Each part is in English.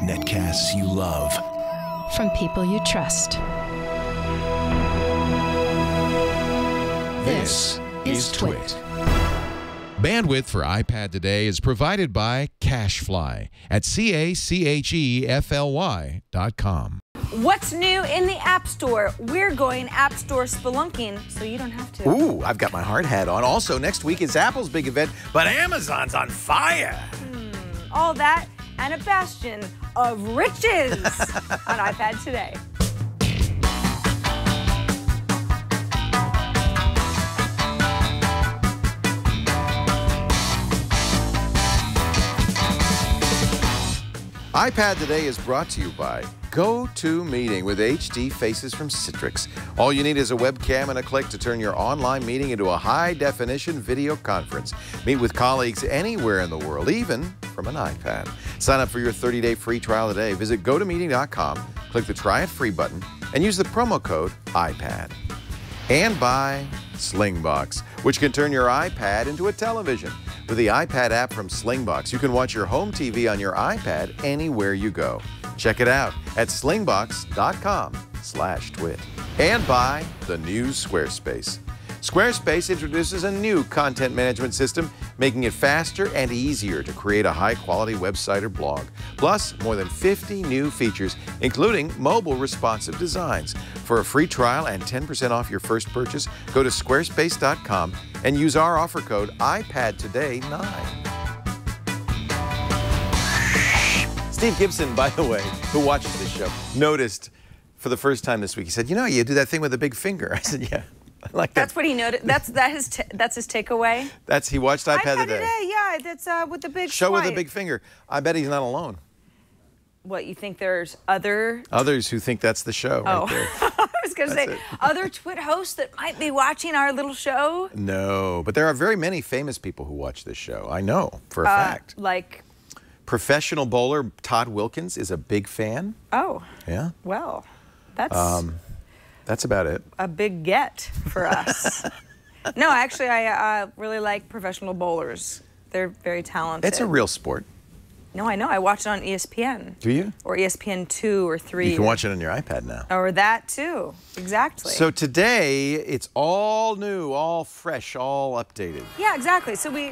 Netcasts you love. From people you trust. This is TWiT. Bandwidth for iPad today is provided by Cachefly at CACHEFLY.com. What's new in the App Store? We're going App Store spelunking, so you don't have to. Ooh, I've got my hard hat on. Also, next week is Apple's big event, but Amazon's on fire. All that and a bastion of riches on iPad today. iPad Today is brought to you by GoToMeeting with HD Faces from Citrix. All you need is a webcam and a click to turn your online meeting into a high-definition video conference. Meet with colleagues anywhere in the world, even from an iPad. Sign up for your 30-day free trial today. Visit GoToMeeting.com, click the Try It Free button, and use the promo code iPad. And by Slingbox, which can turn your iPad into a television. With the iPad app from Slingbox, you can watch your home TV on your iPad anywhere you go. Check it out at slingbox.com/twit. And by the new Squarespace. Squarespace introduces a new content management system, making it faster and easier to create a high-quality website or blog. Plus, more than 50 new features, including mobile responsive designs. For a free trial and 10% off your first purchase, go to squarespace.com and use our offer code iPadToday9. Steve Gibson, by the way, who watches this show, noticed for the first time this week, he said, you know, you do that thing with a big finger. I said, yeah. I like that. That's what he noticed. That's his takeaway. He watched iPad Today. Yeah, that's with the big show swipe. with a big finger. I bet he's not alone. What, you think there's others who think that's the show right there. I was going to say, other TWiT hosts that might be watching our little show? No, but there are very many famous people who watch this show. I know for a fact. Like? Professional bowler Todd Wilkins is a big fan. Oh. Yeah. Well, that's about it. A big get for us. No, actually, I really like professional bowlers. They're very talented. It's a real sport. No, I know. I watch it on ESPN. Do you? Or ESPN 2 or 3. You can watch it on your iPad now. Or that, too. Exactly. So today, it's all new, all fresh, all updated. Yeah, exactly. So we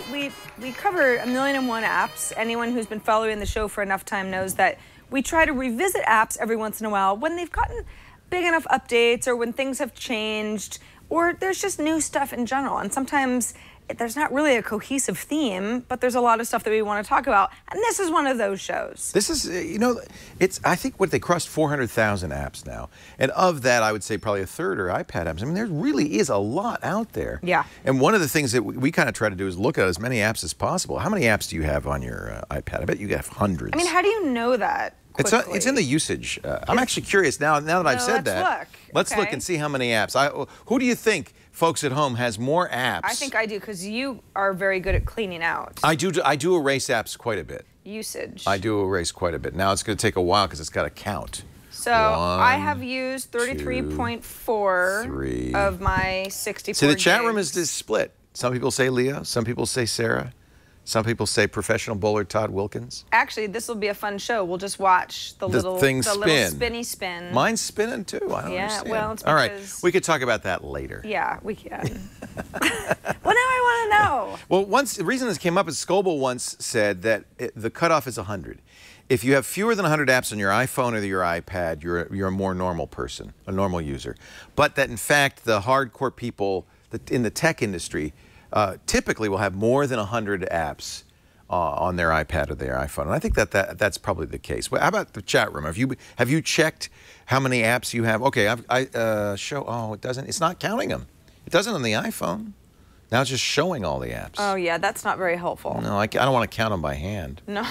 cover 1,000,001 apps. Anyone who's been following the show for enough time knows that we try to revisit apps every once in a while when they've gotten big enough updates or when things have changed or there's just new stuff in general. And sometimes there's not really a cohesive theme, but there's a lot of stuff that we want to talk about. And this is one of those shows. This is, you know, I think they crossed 400,000 apps now. And of that, I would say probably a third are iPad apps. I mean, there really is a lot out there. Yeah. And one of the things that we kind of try to do is look at as many apps as possible. How many apps do you have on your iPad? I bet you have hundreds. I mean, how do you know that? It's in the usage. I'm actually curious now that I've said that. Let's look and see how many apps. Who do you think, folks at home, has more apps? I think I do, because you are very good at cleaning out. I do erase apps quite a bit. Usage. I do erase quite a bit. Now it's going to take a while because it's got to count. So I have used 33.4 of my 64 See, the chat room gigs. is split. Some people say Leo. Some people say Sarah. Some people say professional bowler Todd Wilkins. Actually, this will be a fun show. We'll just watch the little spinny spin. Mine's spinning too. I don't understand. Well, it's because... All right, we could talk about that later. Yeah, we can. Well, now I want to know. Well, the reason this came up is Scoble once said that the cutoff is 100. If you have fewer than 100 apps on your iPhone or your iPad, you're a more normal person, a normal user. But that in fact, the hardcore people in the tech industry typically will have more than 100 apps on their iPad or their iPhone. And I think that's probably the case. Well, how about the chat room? Have you checked how many apps you have? Okay, it's not counting them. It doesn't on the iPhone. Now it's just showing all the apps. Oh yeah, that's not very helpful. No, I don't want to count them by hand. No.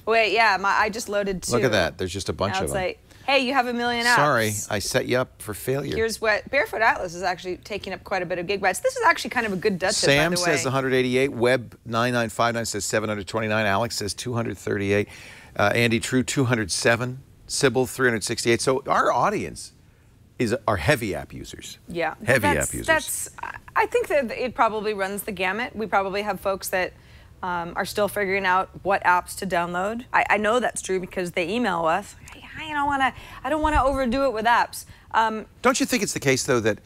Wait, yeah, I just loaded 2. Look at that. There's just a bunch of them. Like, hey, you have 1 million apps. Sorry, I set you up for failure. Here's what Barefoot Atlas is actually taking up quite a bit of gigabytes. This is actually kind of a good Dutch tip, by the way. Sam says 188. Web 9959 says 729. Alex says 238. Andy True 207. Sybil 368. So our audience are heavy app users. Yeah, heavy app users. I think that it probably runs the gamut. We probably have folks that are still figuring out what apps to download. I know that's true because they email us. I don't want to overdo it with apps. Don't you think it's the case though that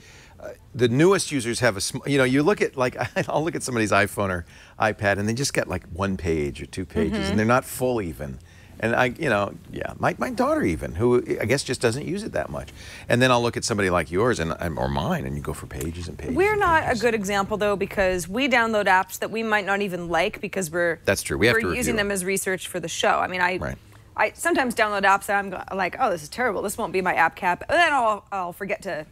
the newest users have you look at like I'll look at somebody's iPhone or iPad and they just got like 1 page or 2 pages and they're not full even. And my daughter even, who I guess just doesn't use it that much. And then I'll look at somebody like yours or mine, and you go for pages and pages. We're not a good example though because we download apps that we might not even like because that's true. We have to we're using them as research for the show. I mean, I sometimes download apps that I'm like, oh, this is terrible. This won't be my app cap. And then I'll forget to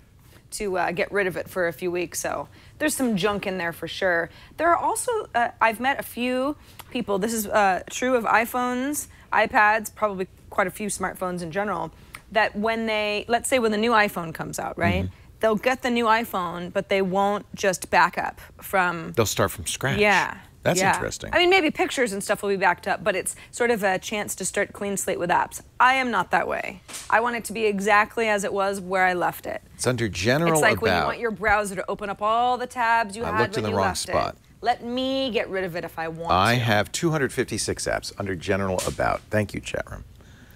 get rid of it for a few weeks. So there's some junk in there for sure. There are also I've met a few people. This is true of iPhones, iPads, probably quite a few smartphones in general, that let's say when the new iPhone comes out, right? They'll get the new iPhone, but they won't just back up from... They'll start from scratch. Yeah. That's interesting. I mean, maybe pictures and stuff will be backed up, but it's sort of a chance to start clean slate with apps. I am not that way. I want it to be exactly as it was where I left it. It's under general It's like about. when you want your browser to open up all the tabs you had when you left it. I looked in the wrong spot. Let me get rid of it if I want to. I have 256 apps under general about. Thank you, chat room.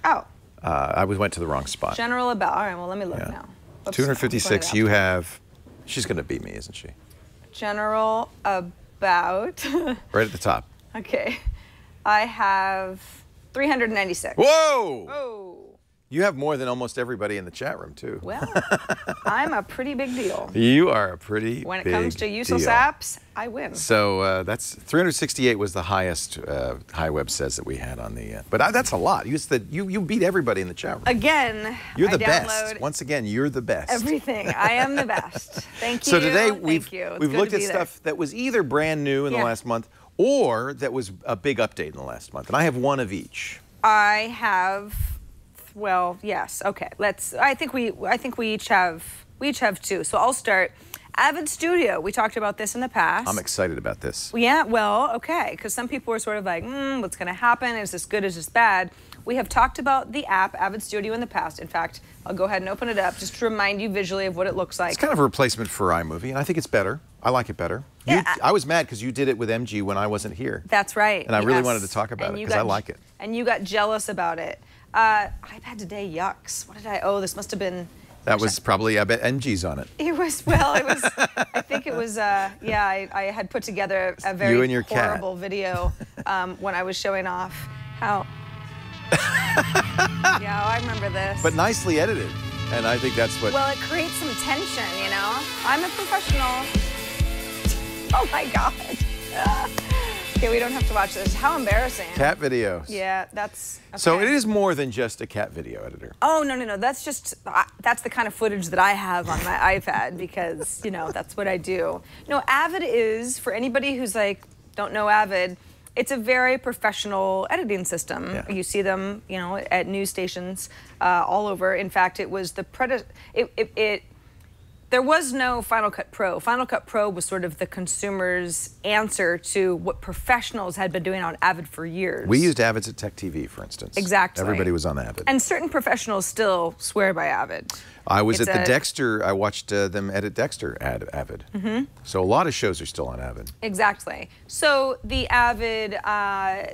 Oh. I went to the wrong spot. General about. All right, well, let me look now. Oops, 256, you have... She's going to beat me, isn't she? General about. Right at the top. Okay. I have 396. Whoa! Oh. You have more than almost everybody in the chat room, too. Well, I'm a pretty big deal. You are a pretty When it big comes to useless deal. apps, I win. So that's 368 was the highest HiWeb says that we had on the... but that's a lot. You beat everybody in the chat room. Again, you're the best. Once again, you're the best. Everything. I am the best. Thank you. So today we've looked at there. Stuff that was either brand new in the last month or that was a big update in the last month. And I have one of each. I have... Well, yes. Okay. I think we each have two. So I'll start. Avid Studio. We talked about this in the past. I'm excited about this. Yeah. Well, okay. Because some people were sort of like, what's going to happen? Is this good? Is this bad? We have talked about the app Avid Studio in the past. In fact, I'll go ahead and open it up just to remind you visually of what it looks like. It's kind of a replacement for iMovie, and I think it's better. I like it better. Yeah. I was mad because you did it with MG when I wasn't here. That's right. And I really wanted to talk about it because I like it. And you got jealous about it. iPad today, yucks. What did this must have been... That was probably, I bet MG's on it. It was, I think it was, I had put together a very you and your horrible cat. video when I was showing off how... Yeah, I remember this. But nicely edited, and I think that's what... Well, it creates some tension, you know? I'm a professional. Oh my God. Okay, we don't have to watch this. How embarrassing. Cat videos. Yeah, that's... Okay. So it is more than just a cat video editor. Oh, no. That's just, that's the kind of footage that I have on my iPad because, that's what I do. No, Avid is, for anybody who's like, don't know Avid, it's a very professional editing system. Yeah. You see them, at news stations all over. In fact, it was the there was no Final Cut Pro. Final Cut Pro was sort of the consumer's answer to what professionals had been doing on Avid for years. We used Avid's at Tech TV, for instance. Exactly. Everybody was on Avid. And certain professionals still swear by Avid. I was at the Dexter. I watched them edit Dexter Avid. So a lot of shows are still on Avid. Exactly. So the Avid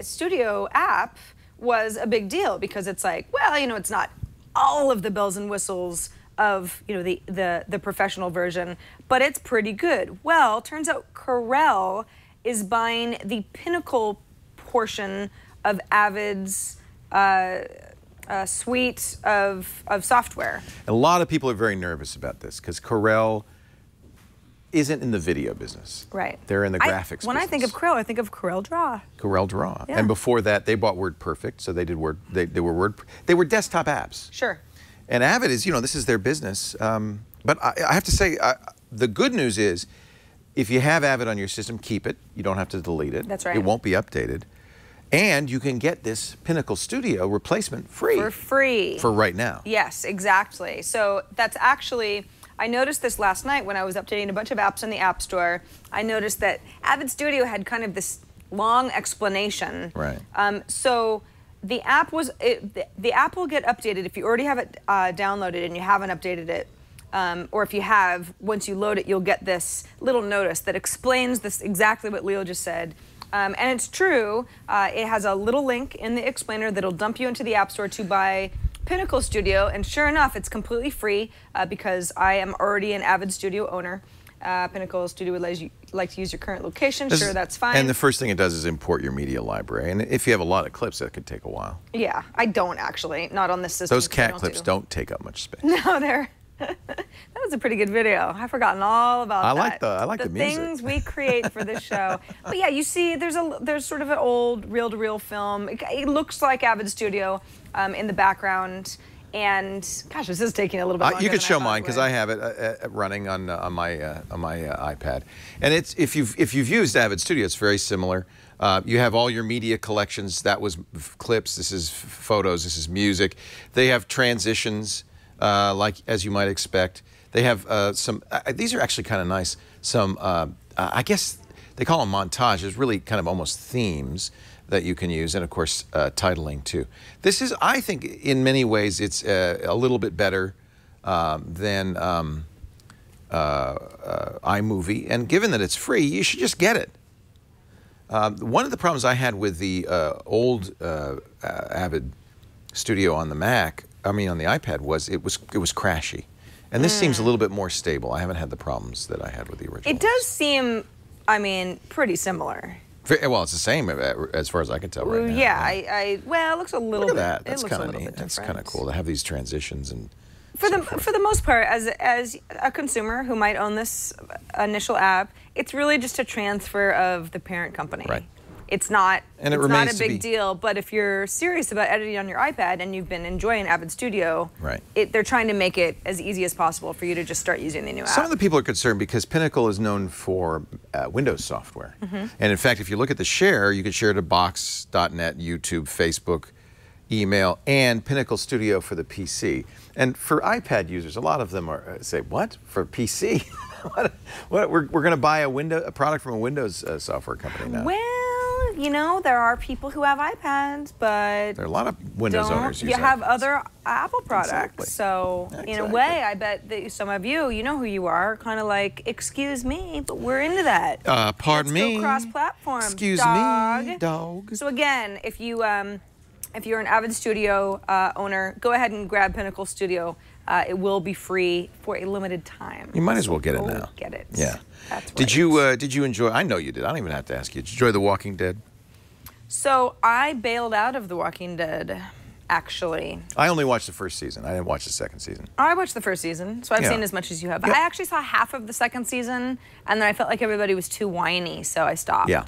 Studio app was a big deal because it's like, well, it's not all of the bells and whistles of the professional version, but it's pretty good. Well, turns out Corel is buying the Pinnacle portion of Avid's suite of software. A lot of people are very nervous about this because Corel isn't in the video business. Right. They're in the graphics business. When I think of Corel, I think of Corel Draw. Corel Draw. Yeah. And before that, they bought WordPerfect, so they did they were desktop apps. Sure. And Avid is, this is their business. But I have to say, the good news is, if you have Avid on your system, keep it. You don't have to delete it. That's right. It won't be updated. And you can get this Pinnacle Studio replacement free. For free. For right now. Yes, exactly. So that's actually, I noticed this last night when I was updating a bunch of apps in the App Store. I noticed that Avid Studio had kind of this long explanation. Right. So the app the app will get updated if you already have it downloaded and you haven't updated it, or if you have, once you load it, you'll get this little notice that explains this exactly what Leo just said. And it's true. It has a little link in the explainer that'll dump you into the App Store to buy Pinnacle Studio, and sure enough, it's completely free because I am already an avid studio owner. Pinnacle Studio would like to use your current location. Sure, that's fine. And the first thing it does is import your media library. And if you have a lot of clips, that could take a while. Yeah, I don't actually. Not on this system. Those cat clips don't take up much space. No, they're... That was a pretty good video. I've forgotten all about that. I like the music. Things we create for this show. But yeah, you see, there's sort of an old reel-to-reel film. It looks like Avid Studio in the background. And gosh, this is taking a little bit longer. You could show mine because I have it running on my iPad. And it's if you've used Avid Studio, it's very similar. You have all your media collections. That was clips. This is photos. This is music. They have transitions. Like as you might expect. They have some, these are actually kind of nice, some, I guess they call them montages, really kind of almost themes that you can use, and of course titling too. This is, I think in many ways it's a little bit better than iMovie, and given that it's free, you should just get it. One of the problems I had with the old Avid Studio on the Mac, on the iPad, was it was crashy, and this seems a little bit more stable. I haven't had the problems that I had with the original. It does seem, pretty similar. Well, it's the same as far as I can tell right now. Yeah, well, it looks a little Look bit. at that. That's kind of neat. Different. That's kind of cool to have these transitions and. For the most part, as a consumer who might own this initial app, it's really just a transfer of the parent company. Right. It's not. And it it's not remains a big deal. But if you're serious about editing on your iPad and you've been enjoying Avid Studio, right, they're trying to make it as easy as possible for you to just start using the new app. Some of the people are concerned because Pinnacle is known for Windows software, and in fact, if you look at the share, you could share to Box.net, YouTube, Facebook, email, and Pinnacle Studio for the PC. And for iPad users, a lot of them are say, "What for PC? what? We're going to buy a product from a Windows software company now." Well, there are people who have iPads, but there are a lot of Windows owners. You have other Apple products, exactly. So in a way, I bet that some of you know who you are, kind of like, excuse me, but we're into that. Pardon me. Let's go cross-platform. Excuse me, dog. So again, if you're an Avid Studio owner, go ahead and grab Pinnacle Studio. It will be free for a limited time. You might as well get it now. Get it. Yeah. That's right. Did you enjoy? I know you did. I don't even have to ask you. Did you enjoy The Walking Dead? So I bailed out of The Walking Dead, actually. I only watched the first season. I didn't watch the second season. I watched the first season, so I've seen as much as you have. But I actually saw half of the second season, and then I felt like everybody was too whiny, so I stopped. Yeah.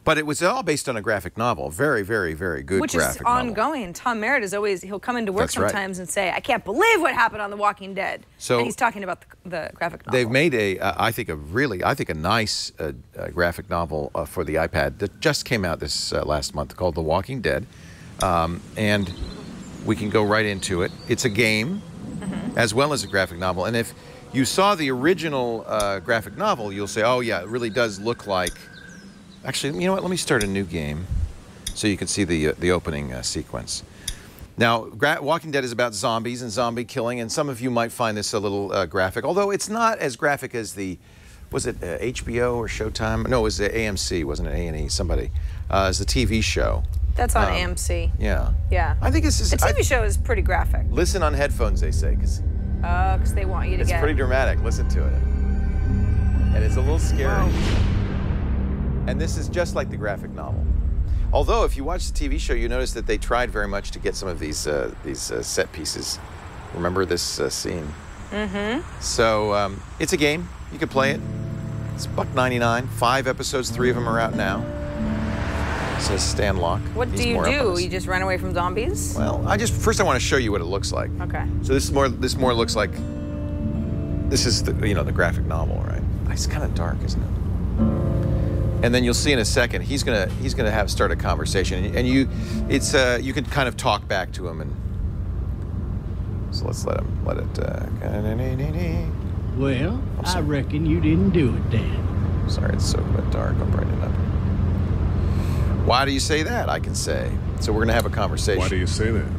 But it was all based on a graphic novel. Very, very, very good graphic novel. Which is ongoing. Tom Merritt is always, he'll come into work sometimes and say, I can't believe what happened on The Walking Dead. So, and he's talking about the graphic novel. They've made I think a nice graphic novel for the iPad that just came out this last month called The Walking Dead. And we can go right into it. It's a game as well as a graphic novel. And if you saw the original graphic novel, you'll say, oh yeah, it really does look like. Actually, you know what? Let me start a new game so you can see the opening sequence. Now, Walking Dead is about zombies and zombie killing, and some of you might find this a little graphic, although it's not as graphic as was it HBO or Showtime? No, it was AMC, wasn't it? A&E, somebody. It's the TV show. That's on AMC. Yeah. Yeah. I think the TV show is pretty graphic. Listen on headphones, they say, because they want you to get. It's pretty dramatic. Listen to it. And it's a little scary. Whoa. And this is just like the graphic novel. Although, if you watch the TV show, you notice that they tried very much to get some of these set pieces. Remember this scene? So it's a game. You can play it. It's $1.99. 5 episodes. 3 of them are out now. It says Stan Locke. What do you do? You just run away from zombies? Well, first I want to show you what it looks like. Okay. So this more looks like. This is the the graphic novel, right? It's kind of dark, isn't it? And then you'll see in a second he's gonna start a conversation, and you can kind of talk back to him, and so let's let it. Well, I reckon you didn't do it then. Sorry, it's so dark. I'll brighten it up. Why do you say that? I can say. So we're gonna have a conversation. Why do you say that?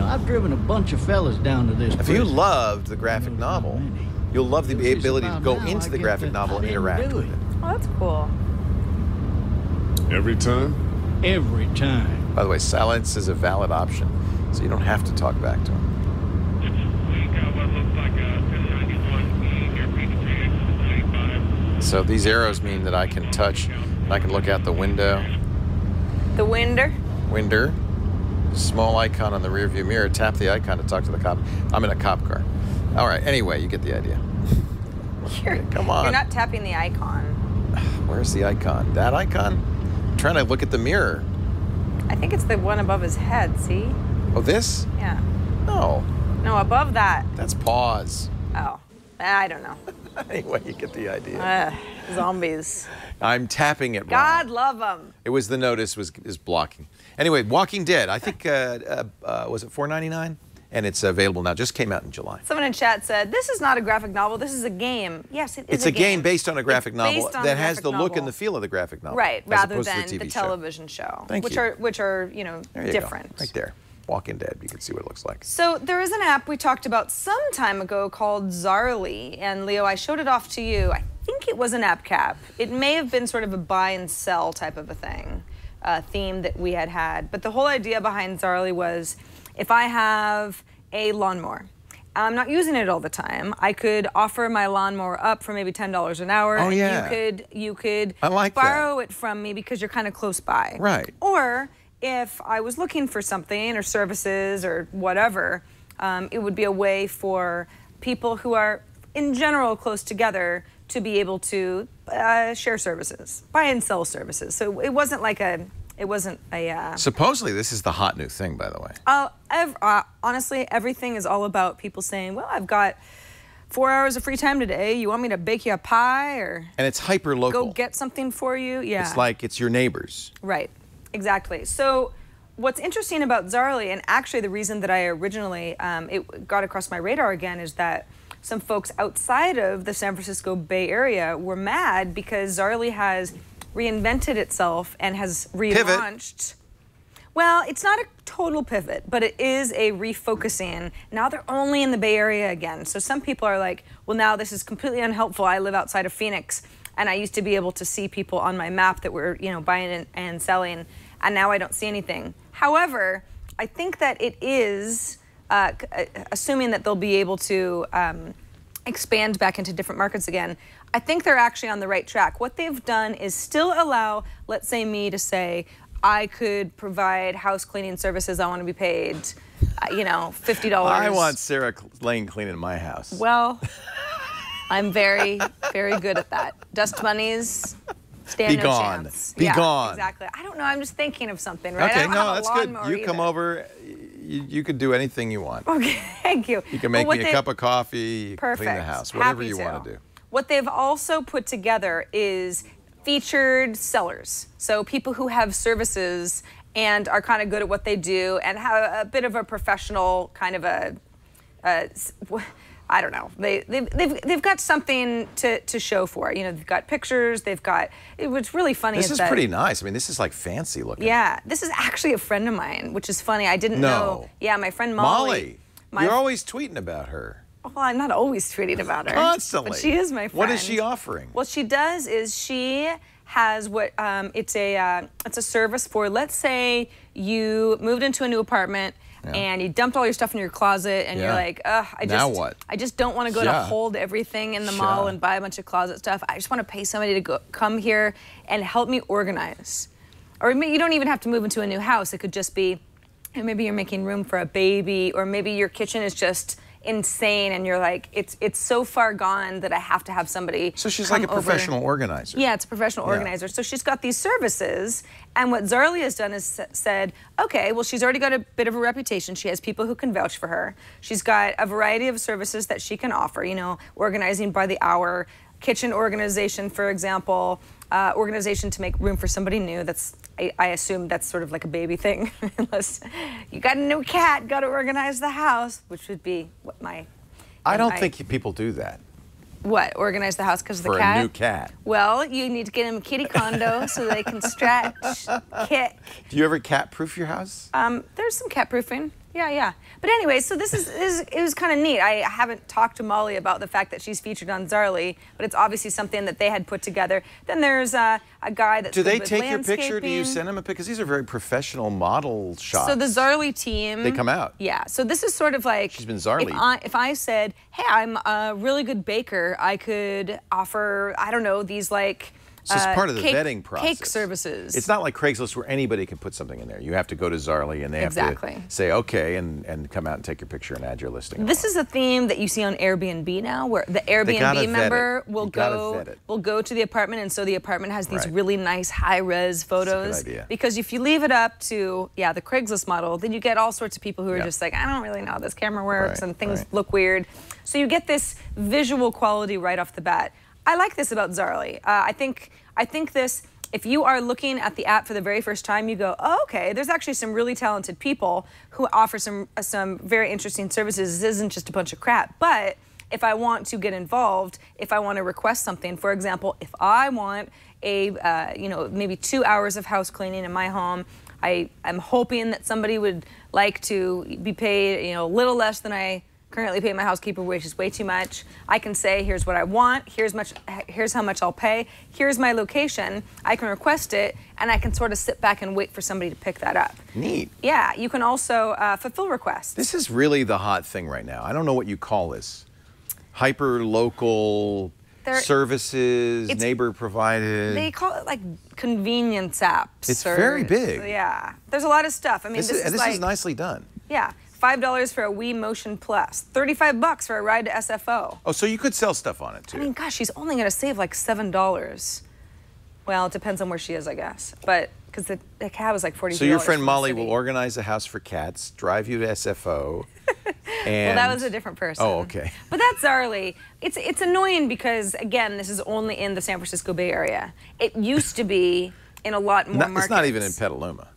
I've driven a bunch of fellas down to this. If you loved the graphic novel, you'll love the ability to go into the graphic novel and interact with it. Oh, that's cool. Every time? Every time. By the way, silence is a valid option, so you don't have to talk back to him. We got what looks like a 1091 airplane 3X95. So these arrows mean that I can touch, and I can look out the window. The winder? Winder. Small icon on the rear view mirror. Tap the icon to talk to the cop. I'm in a cop car. All right, anyway, you get the idea. Come on. You're not tapping the icon. Where's the icon? That icon? I'm trying to look at the mirror. I think it's the one above his head, see? Oh, this? Yeah. No. No, above that. That's pause. Oh, I don't know. Anyway, you get the idea. Zombies. I'm tapping it wrong. God love them. It was the notice is blocking. Anyway, Walking Dead. I think, was it $4.99? And it's available now. Just came out in July. Someone in chat said, this is not a graphic novel, this is a game. Yes, it is It's a game based on a graphic novel that has the look and the novel. feel of the graphic novel. Right, as rather opposed to than the TV show. television show. Thank which you. are There you different. go. Right there. Walking Dead. You can see what it looks like. So there is an app we talked about some time ago called Zaarly. And Leo, I showed it off to you. I think it was an app cap. It may have been sort of a buy and sell type of a theme that we had. But the whole idea behind Zaarly was if I have a lawnmower, I'm not using it all the time, I could offer my lawnmower up for maybe $10 an hour. Oh, and yeah. you could I like borrow it from me because you're kind of close by. Right. Or if I was looking for something or services or whatever, it would be a way for people who are in general close together to be able to share services, buy and sell services. So it wasn't like a, Supposedly, this is the hot new thing, by the way. Honestly, everything is all about people saying, well, I've got 4 hours of free time today. You want me to bake you a pie or And it's hyper local. go get something for you? Yeah. It's like it's your neighbors. Right, exactly. So what's interesting about Zaarly, and actually the reason that I originally, it got across my radar again, is that some folks outside of the San Francisco Bay Area were mad because Zaarly has reinvented itself and has relaunched. Well, it's not a total pivot, but it is a refocusing. Now they're only in the Bay Area again. So some people are like, well, now this is completely unhelpful. I live outside of Phoenix, and I used to be able to see people on my map that were, buying and selling, and now I don't see anything. However, I think that it is, assuming that they'll be able to expand back into different markets again, I think they're actually on the right track. What they've done is still allow, let's say me to say, I could provide house cleaning services. I want to be paid, $50. I want Sarah Lane cleaning my house. Well, I'm very, very good at that. Dust bunnies, stand no chance. Be gone. Exactly. I don't know. I'm just thinking of something, right? Okay, I don't no, have a that's good. lawnmower You come either. over. You could do anything you want. Okay, thank you. You can make me a cup of coffee, Perfect. clean the house, whatever Happy you to. want to do. What they've also put together is featured sellers. So people who have services and are kind of good at what they do and have a bit of a professional kind of I don't know. They've got something to show for it. They've got pictures. They've got. What's really funny This is is pretty nice. I mean, this is like fancy looking. Yeah, this is actually a friend of mine, which is funny. I didn't know. Yeah, my friend Molly. You're always tweeting about her. Well, I'm not always tweeting about her. Constantly. But she is my friend. What is she offering? What she does is she has what it's a service for, let's say you moved into a new apartment and you dumped all your stuff in your closet and you're like, ugh, I just don't want to go to hold everything in the mall and buy a bunch of closet stuff. I just want to pay somebody to come here and help me organize. Or you don't even have to move into a new house. It could just be, maybe you're making room for a baby, or maybe your kitchen is just insane and you're like, it's so far gone that I have to have somebody. So she's like a professional organizer. Yeah, it's a professional organizer. So she's got these services, and what Zaarly has done is said, okay, well, she's already got a bit of a reputation. She has people who can vouch for her. She's got a variety of services that she can offer, organizing by the hour, kitchen organization, for example, organization to make room for somebody new. I assume that's sort of like a baby thing, unless you got a new cat, got to organize the house, which would be what I don't think people do that. What, organize the house because of the cat? For a new cat. Well, you need to get them a kitty condo so they can stretch, kick. Do you ever cat-proof your house? There's some cat-proofing. Yeah. But anyway, so this it was kind of neat. I haven't talked to Molly about the fact that she's featured on Zaarly, but it's obviously something that they had put together. Then there's a guy that's Do they good with take your picture? Do you landscaping. send them a picture? Because these are very professional model shots. So the Zaarly team. They come out. Yeah. So this is sort of like. She's been Zaarly. If I said, hey, I'm a really good baker, I could offer, I don't know, these like. So it's part of the vetting process. Cake services. It's not like Craigslist where anybody can put something in there. You have to go to Zaarly and they have to say okay and come out and take your picture and add your listing. This is a theme that you see on Airbnb now, where the Airbnb member will go to the apartment, and so the apartment has these really nice high-res photos. That's a good idea. Because if you leave it up to the Craigslist model, then you get all sorts of people who are just like, I don't really know how this camera works, and things look weird. So you get this visual quality right off the bat. I like this about Zaarly. I think this, if you are looking at the app for the very first time, you go, oh, okay, there's actually some really talented people who offer some very interesting services. This isn't just a bunch of crap. But if I want to get involved, if I want to request something, for example, if I want a, maybe 2 hours of house cleaning in my home, I'm hoping that somebody would like to be paid, a little less than I currently pay my housekeeper, which is way too much. I can say, here's what I want, here's how much I'll pay, here's my location, I can request it, and I can sort of sit back and wait for somebody to pick that up. Neat. Yeah, you can also fulfill requests. This is really the hot thing right now. I don't know what you call this. Hyper-local services, neighbor-provided. They call it like convenience apps. It's very big. Yeah, there's a lot of stuff. I mean, this is nicely done. Yeah. $5 for a Wii Motion Plus, $35 for a ride to SFO. Oh, so you could sell stuff on it too. I mean, gosh, she's only going to save like $7. Well, it depends on where she is, I guess. But because the cab is like $40. So your friend Molly will organize a house for cats, drive you to SFO. And... Well, that was a different person. Oh, okay. But that's Zaarly. It's annoying because, again, this is only in the San Francisco Bay Area. It used to be in a lot more markets. It's not even in Petaluma.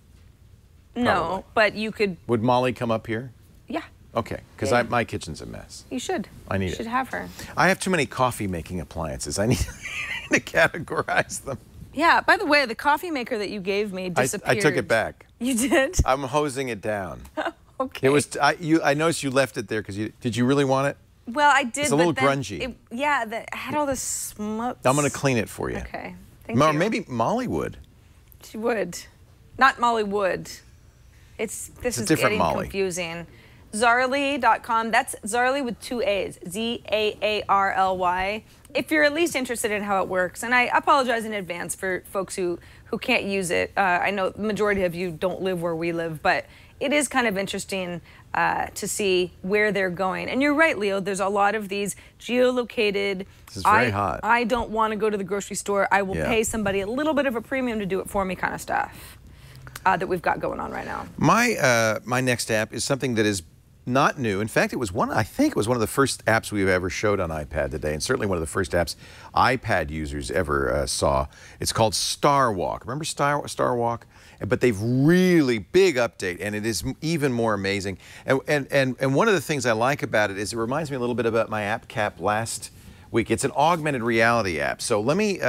No, Probably. but you could... Would Molly come up here? Yeah. Okay, because my kitchen's a mess. You should. I need it. You should have her. I have too many coffee-making appliances. I need to categorize them. Yeah, by the way, the coffee maker that you gave me disappeared. I took it back. You did? I'm hosing it down. Okay. It was. I noticed you left it there because did you really want it? Well, I did. It's a little grungy. It had all this smoke. I'm going to clean it for you. Okay. Thank you. Maybe Molly would. She would. Not Molly Wood. This is getting confusing. Zaarly.com. That's Zaarly with 2 A's. Zaarly. If you're at least interested in how it works, and I apologize in advance for folks who can't use it. I know the majority of you don't live where we live, but it is kind of interesting to see where they're going. And you're right, Leo. There's a lot of these geolocated. This is very hot. I don't want to go to the grocery store. I will pay somebody a little bit of a premium to do it for me kind of stuff. That we've got going on right now. My next app is something that is not new. In fact, I think it was one of the first apps we've ever showed on iPad today, and certainly one of the first apps iPad users ever saw. It's called Star Walk. Remember Star Walk? But they've really big update, and it is even more amazing. And one of the things I like about it is it reminds me a little bit about my app cap last week. It's an augmented reality app. So let me.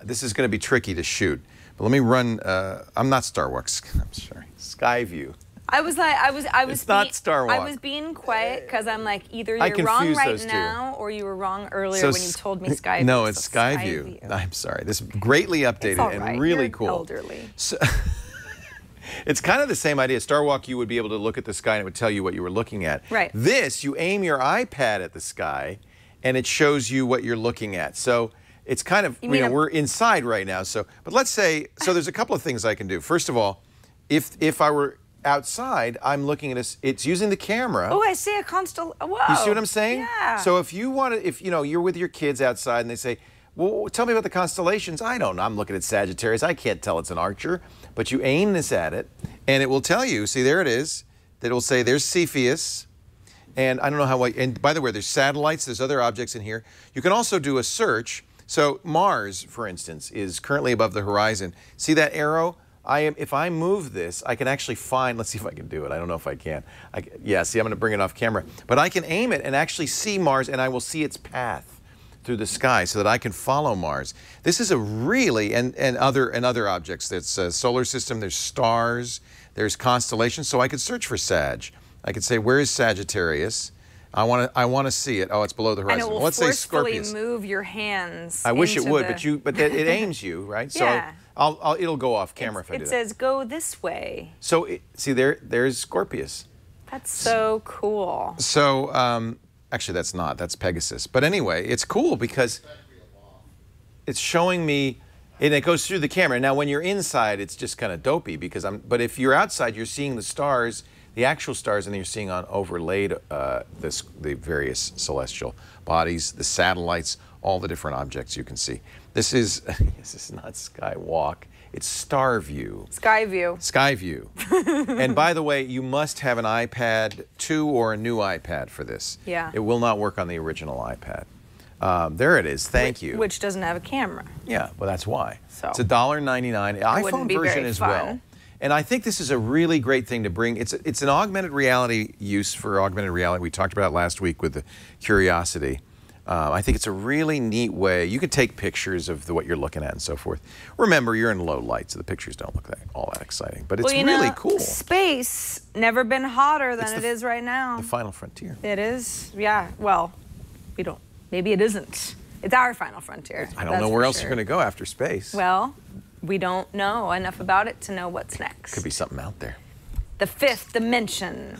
This is going to be tricky to shoot. But let me run. I'm not Star Walk. I'm sorry. SkyView. I was It's not Star Walk. I was being quiet because I'm like, either you're wrong right now or you were wrong earlier when you told me SkyView. No, it's SkyView. I'm sorry. This is greatly updated and really cool. Elderly. So, it's kind of the same idea. Star Walk, you would be able to look at the sky and it would tell you what you were looking at. Right. This, you aim your iPad at the sky and it shows you what you're looking at. So it's kind of, we're inside right now. So, but let's say, so there's a couple of things I can do. First of all, if I were outside, I'm looking at it's using the camera. Oh, I see a constellation. Whoa. You see what I'm saying? Yeah. So if you want to, if you're with your kids outside and they say, well, tell me about the constellations. I don't know. I'm looking at Sagittarius. I can't tell it's an Archer. But you aim this at it, and it will tell you. See, there it is. That will say there's Cepheus. And I don't know how. And by the way, there's satellites. There's other objects in here. You can also do a search. So Mars, for instance, is currently above the horizon. See that arrow? If I move this, I can actually find, let's see if I can do it. I don't know if I can. Yeah, see, I'm going to bring it off camera. But I can aim it and actually see Mars, and I will see its path. through the sky so that I can follow Mars. This is a really, and other objects. There's a solar system, there's stars, there's constellations, so I could search for Sag. I could say, where is Sagittarius? I want to see it. Oh, it's below the horizon. And it will Let's say Scorpius. move your hands. I wish it would, but it aims you, right? Yeah. So it'll go off camera if I do that. It says go this way. So see there's Scorpius. That's so cool. So actually that's not. That's Pegasus. But anyway, it's cool because it's showing me, and it goes through the camera. Now when you're inside, it's just kind of dopey because but if you're outside, you're seeing the stars, the actual stars, and you're seeing on overlaid the various celestial bodies, the satellites, all the different objects you can see. This is not Skywalk. It's StarView. SkyView. SkyView. And by the way, you must have an iPad 2 or a new iPad for this. Yeah. It will not work on the original iPad. There it is. Thank you. Which doesn't have a camera. Yeah, well, that's why. So it's $1.99. iPhone version as well. And I think this is a really great thing to bring. It's an augmented reality use for augmented reality. We talked about it last week with the Curiosity. I think it's a really neat way. You could take pictures of what you're looking at and so forth. Remember, you're in low light, so the pictures don't look all that exciting. But it's really cool. Space never been hotter than it is right now. The final frontier. It is. Yeah. Well, we don't. Maybe it isn't. It's our final frontier. I don't know where else you're going to go after space. Well, we don't know enough about it to know what's next. Could be something out there. The fifth dimension.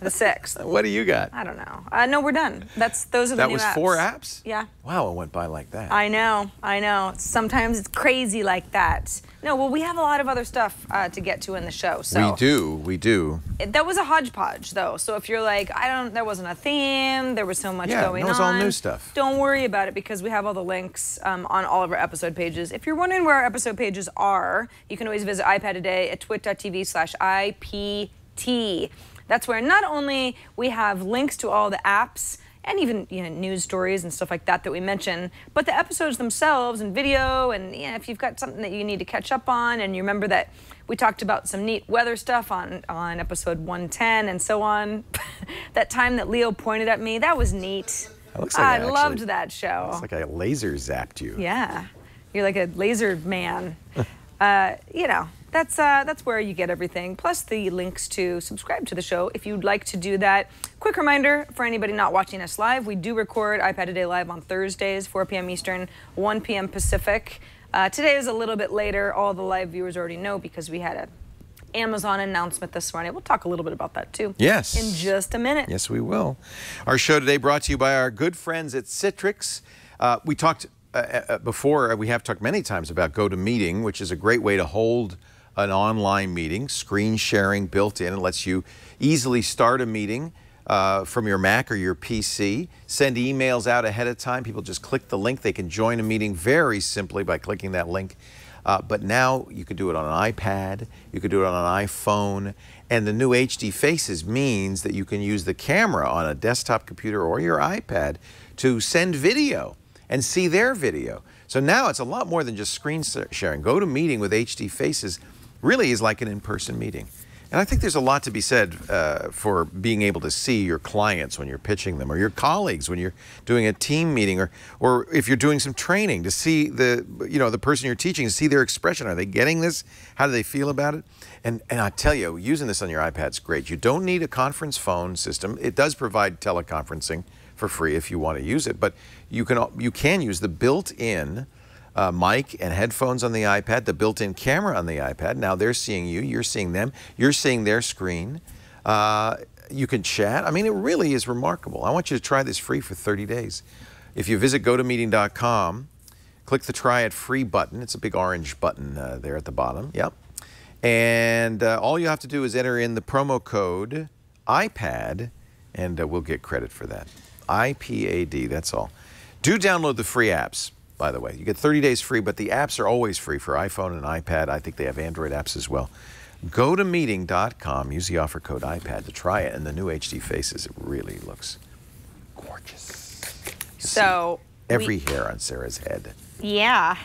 The sixth. What do you got? I don't know. No, we're done. Those are the new apps. That was 4 apps? Yeah. Wow, it went by like that. I know. Sometimes it's crazy like that. No, well, we have a lot of other stuff to get to in the show. So we do. That was a hodgepodge, though. So if you're like, there wasn't a theme, there was so much going on. Yeah, it was all new stuff. Don't worry about it because we have all the links on all of our episode pages. If you're wondering where our episode pages are, you can always visit iPad Today at twit.tv/IPT. That's where not only we have links to all the apps and even news stories and stuff like that we mention, but the episodes themselves and video, and if you've got something that you need to catch up on, and you remember that we talked about some neat weather stuff on episode 110 and so on. That time that Leo pointed at me, that was neat. That looks like I loved that show. Looks like I laser zapped you. Yeah, you're like a laser man. That's where you get everything, plus the links to subscribe to the show if you'd like to do that. Quick reminder for anybody not watching us live, we do record iPad Today live on Thursdays, 4 p.m. Eastern, 1 p.m. Pacific. Today is a little bit later. All the live viewers already know because we had an Amazon announcement this morning. We'll talk a little bit about that too. Yes. In just a minute. Yes, we will. Our show today brought to you by our good friends at Citrix. We talked before, we have talked many times about GoToMeeting, which is a great way to hold an online meeting, screen sharing built in. It lets you easily start a meeting from your Mac or your PC, send emails out ahead of time. People just click the link. They can join a meeting very simply by clicking that link. But now you could do it on an iPad, you could do it on an iPhone, and the new HD Faces means that you can use the camera on a desktop computer or your iPad to send video and see their video. So now it's a lot more than just screen sharing. GoToMeeting with HD Faces really is like an in-person meeting. And I think there's a lot to be said for being able to see your clients when you're pitching them, or your colleagues when you're doing a team meeting, or if you're doing some training, to see the person you're teaching, to see their expression. Are they getting this? How do they feel about it? And I tell you, using this on your iPad's great. You don't need a conference phone system. It does provide teleconferencing for free if you want to use it, but you can use the built-in mic and headphones on the iPad, the built-in camera on the iPad. Now they're seeing you, you're seeing them, you're seeing their screen. You can chat. I mean, it really is remarkable. I want you to try this free for 30 days. If you visit GoToMeeting.com, click the Try It Free button. It's a big orange button there at the bottom. Yep. And all you have to do is enter in the promo code iPad, and we'll get credit for that. IPAD, that's all. Do download the free apps. By the way, you get 30 days free, but the apps are always free for iPhone and iPad. I think they have Android apps as well. GoToMeeting.com. Use the offer code iPad to try it, and the new HD Faces, it really looks gorgeous. So every hair on Sarah's head. Yeah.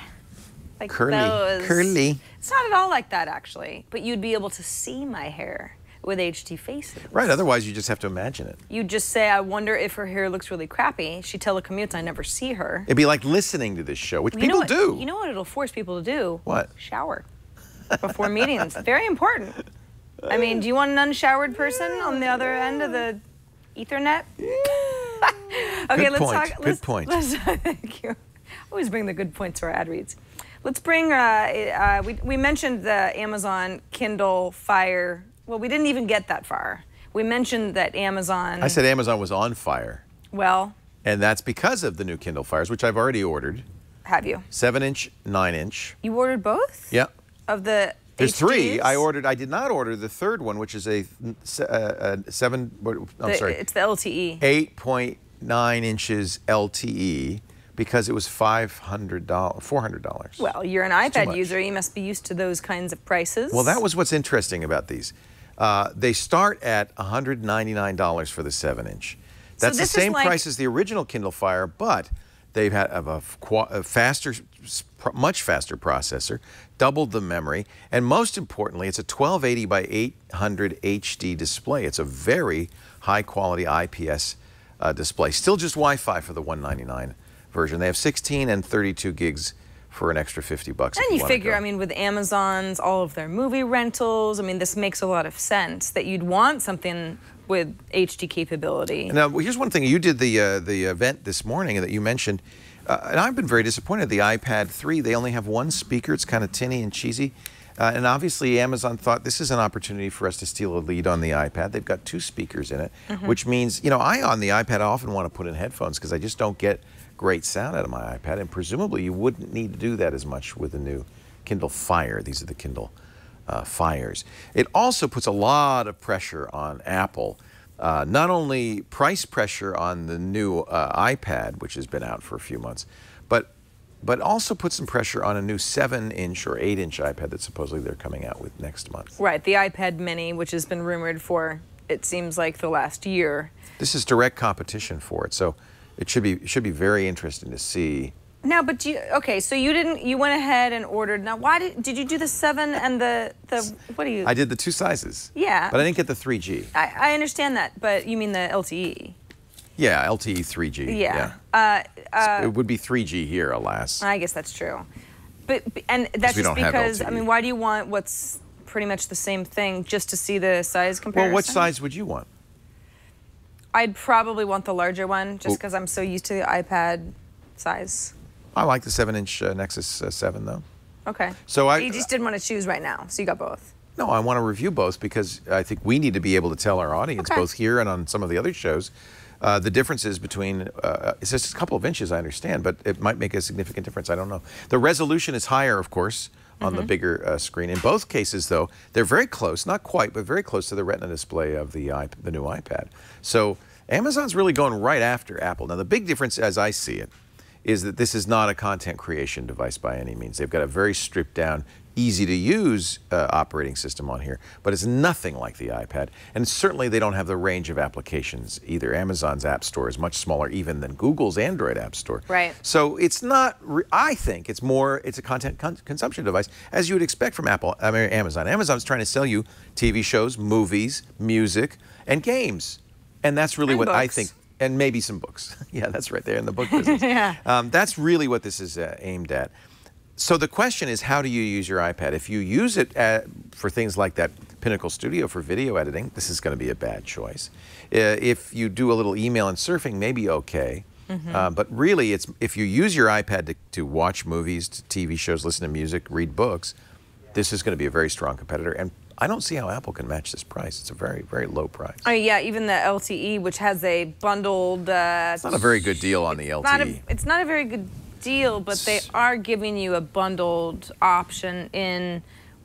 Like curly. those. Curly. It's not at all like that, actually, but you'd be able to see my hair. with HD faces. Right, otherwise you just have to imagine it. You just say, I wonder if her hair looks really crappy. She telecommutes, I never see her. It'd be like listening to this show, which You people know what, do. You know what it'll force people to do? What? Shower before meetings. Very important. I mean, do you want an unshowered person on the other end of the Ethernet? Okay, Good let's point. talk. Good point. Thank you. Always bring the good points to our ad reads. Let's bring. We mentioned the Amazon Kindle Fire. Well, we didn't even get that far. We mentioned that Amazon. I said Amazon was on fire. Well. And that's because of the new Kindle Fires, which I've already ordered. Have you? 7-inch, 9-inch. You ordered both? Yeah. Of the. There's HDs? 3. I did not order the third one, which is a 7. I'm sorry. It's the LTE. 8.9 inches LTE because it was $400. Well, you're an iPad user. You must be used to those kinds of prices. Well, that was what's interesting about these. They start at $199 for the 7-inch. That's the same price as the original Kindle Fire, but they've had a faster, much faster processor, doubled the memory, and most importantly, it's a 1280 by 800 HD display. It's a very high-quality IPS display. Still just Wi-Fi for the $199 version. They have 16 and 32 gigs for an extra $50. And you figure, I mean, with Amazon's, all of their movie rentals, I mean, this makes a lot of sense that you'd want something with HD capability. Now, here's one thing. You did the event this morning that you mentioned, and I've been very disappointed. The iPad 3, they only have one speaker. It's kind of tinny and cheesy. And obviously, Amazon thought this is an opportunity for us to steal a lead on the iPad. They've got 2 speakers in it, which means, you know, on the iPad, I often want to put in headphones because I just don't get great sound out of my iPad. And presumably, you wouldn't need to do that as much with the new Kindle Fire. These are the Kindle Fires. It also puts a lot of pressure on Apple. Not only price pressure on the new iPad, which has been out for a few months, but also put some pressure on a new 7-inch or 8-inch iPad that supposedly they're coming out with next month. Right, the iPad Mini, which has been rumored for, it seems like, the last year. This is direct competition for it, so it should be very interesting to see. Now, but okay, so you went ahead and ordered. Now, why did you do the 7 and the what do you? I did the 2 sizes. Yeah. But I didn't get the 3G. I understand that, but you mean the LTE? Yeah, LTE 3G. Yeah. It would be 3G here, alas. I guess that's true. And that's just because, I mean, why do you want what's pretty much the same thing just to see the size comparison? Well, what size would you want? I'd probably want the larger one just because I'm so used to the iPad size. I like the 7-inch Nexus 7, though. Okay. So you just didn't want to choose right now, so you got both. No, I want to review both because I think we need to be able to tell our audience, both here and on some of the other shows, the differences between, it's just a couple of inches, I understand, but it might make a significant difference. I don't know. The resolution is higher, of course, on the bigger screen. In both cases, though, they're very close, not quite, but very close to the Retina display of the new iPad. So Amazon's really going right after Apple. Now, the big difference, as I see it, is that this is not a content creation device by any means. They've got a very stripped down, easy to use operating system on here, but it's nothing like the iPad. And certainly they don't have the range of applications either. Amazon's App Store is much smaller even than Google's Android App Store. Right. So it's not, I think it's a content consumption device, as you would expect from Amazon. Amazon's trying to sell you TV shows, movies, music, and games. And that's really what I think. And maybe some books. Yeah, that's right there in the book business. Yeah. That's really what this is aimed at. So the question is, how do you use your iPad? If you use it for things like that Pinnacle Studio for video editing, this is going to be a bad choice. If you do a little email and surfing, maybe okay. But really, if you use your iPad to watch movies, to TV shows, listen to music, read books, this is going to be a very strong competitor. And I don't see how Apple can match this price. It's a very, very low price. Oh, yeah, even the LTE, which has a bundled... it's not a very good deal on the LTE. It's not a very good deal, but they are giving you a bundled option in...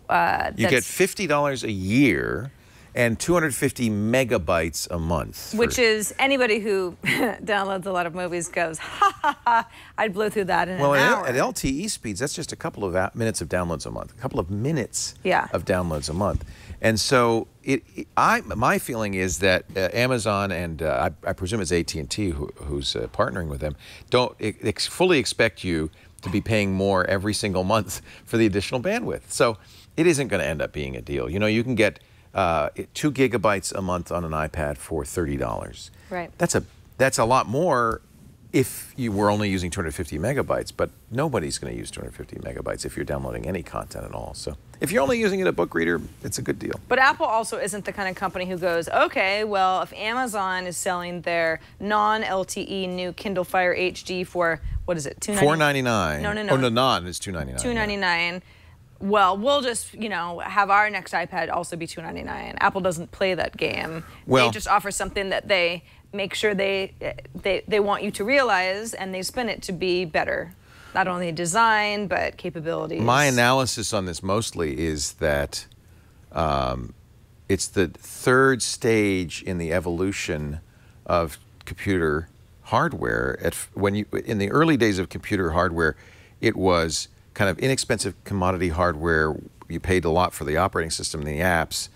you get $50 a year and 250 megabytes a month. Which is, anybody who downloads a lot of movies goes, ha, ha, ha, I'd blow through that in an hour. At LTE speeds, that's just a couple of minutes of downloads a month. A couple of minutes of downloads a month. And so my feeling is that Amazon and I presume it's AT&T who's partnering with them, don't fully expect you to be paying more every single month for the additional bandwidth. So it isn't going to end up being a deal. You know, you can get 2 gigabytes a month on an iPad for $30. Right. That's a lot more if you were only using 250 megabytes, but nobody's going to use 250 megabytes if you're downloading any content at all. So if you're only using it a book reader, it's a good deal. But Apple also isn't the kind of company who goes, okay, well, if Amazon is selling their non-LTE new Kindle Fire HD for, what is it, $4.99. No. Oh, no, non is $2.99. $2.99. Well, we'll just, have our next iPad also be $2.99. Apple doesn't play that game. Well, they just offer something that they make sure they want you to realize, and they spin it to be better. Not only design, but capabilities. My analysis on this mostly is that it's the third stage in the evolution of computer hardware. In the early days of computer hardware, it was kind of inexpensive commodity hardware. You paid a lot for the operating system and the apps.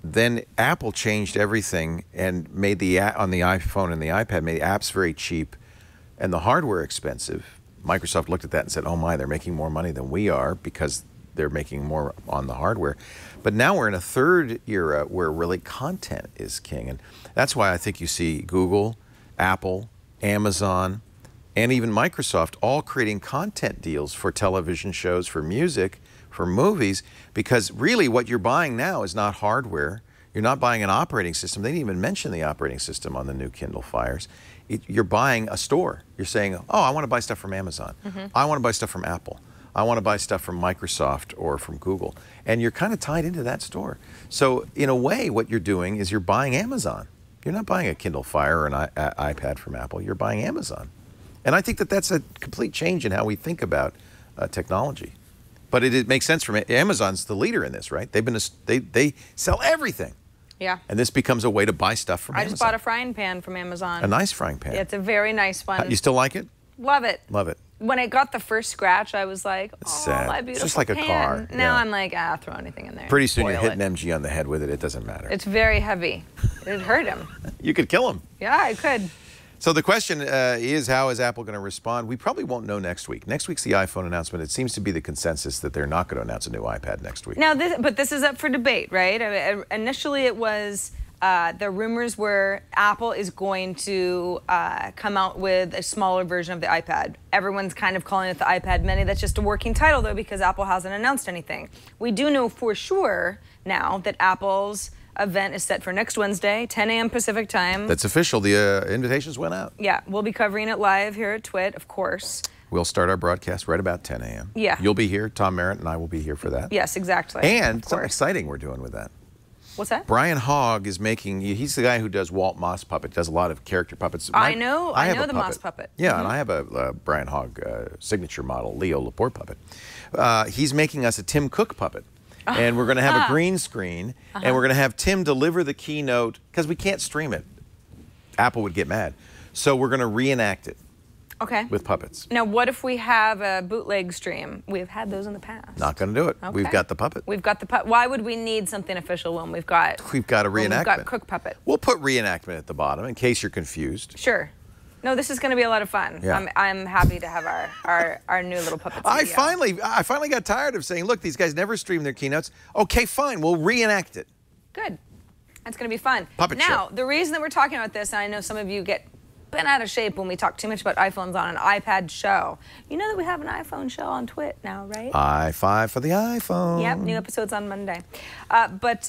Then Apple changed everything and made on the iPhone and the iPad, made the apps very cheap and the hardware expensive. Microsoft looked at that and said, oh my, they're making more money than we are because they're making more on the hardware. But now we're in a third era where really content is king. And that's why I think you see Google, Apple, Amazon, and even Microsoft all creating content deals for television shows, for music, for movies, because really what you're buying now is not hardware. You're not buying an operating system. They didn't even mention the operating system on the new Kindle Fires. You're buying a store. You're saying, oh, I want to buy stuff from Amazon. I want to buy stuff from Apple. I want to buy stuff from Microsoft or from Google. And you're kind of tied into that store. So in a way, what you're doing is you're buying Amazon. You're not buying a Kindle Fire or an iPad from Apple. You're buying Amazon. And I think that that's a complete change in how we think about technology. But it makes sense for me. Amazon's the leader in this, right? They sell everything. Yeah. And this becomes a way to buy stuff from Amazon. I just bought a frying pan from Amazon. A nice frying pan. Yeah, it's a very nice one. You still like it? Love it. Love it. When it got the first scratch, I was like, It's oh, sad. my beautiful It's just like a pan. car. Now Yeah. I'm like, throw anything in there. Pretty soon you're Spoil hitting it. MG on the head with it. It doesn't matter. It's very heavy. It hurt him. You could kill him. Yeah, I could. So the question is, how is Apple going to respond? We probably won't know next week. Next week's the iPhone announcement. It seems to be the consensus that they're not going to announce a new iPad next week. Now, this is up for debate, right? I mean, initially, it was the rumors were Apple is going to come out with a smaller version of the iPad. Everyone's kind of calling it the iPad Mini. That's just a working title, though, because Apple hasn't announced anything. We do know for sure now that Apple's event is set for next Wednesday, 10 a.m. Pacific time. That's official. The invitations went out. Yeah, we'll be covering it live here at TWiT, of course. We'll start our broadcast right about 10 a.m. Yeah. You'll be here. Tom Merritt and I will be here for that. Yes, exactly. And of something course. exciting we're doing with that. What's that? Brian Hogg is making, he's the guy who does Walt Moss Puppet, does a lot of character puppets. I know have a the Moss Puppet. Yeah, and I have a Brian Hogg signature model, Leo Laporte puppet. He's making us a Tim Cook puppet. And we're going to have a green screen, and we're going to have Tim deliver the keynote, because we can't stream it. Apple would get mad. So we're going to reenact it Okay. with puppets. Now, what if we have a bootleg stream? We've had those in the past. Not going to do it. Okay. We've got the puppet. We've got the puppet. Why would we need something official when we've got We've got a reenactment. We've got Cook Puppet. We'll put reenactment at the bottom in case you're confused. Sure. No, this is going to be a lot of fun. Yeah. I'm happy to have our new little puppet I studio. finally got tired of saying, look, these guys never stream their keynotes. Okay, fine, we'll reenact it. Good. That's going to be fun. Puppet now, show. the reason that we're talking about this, and I know some of you get bent out of shape when we talk too much about iPhones on an iPad show. You know that we have an iPhone show on TWiT now, right? i5 for the iPhone. Yep, new episode's on Monday. But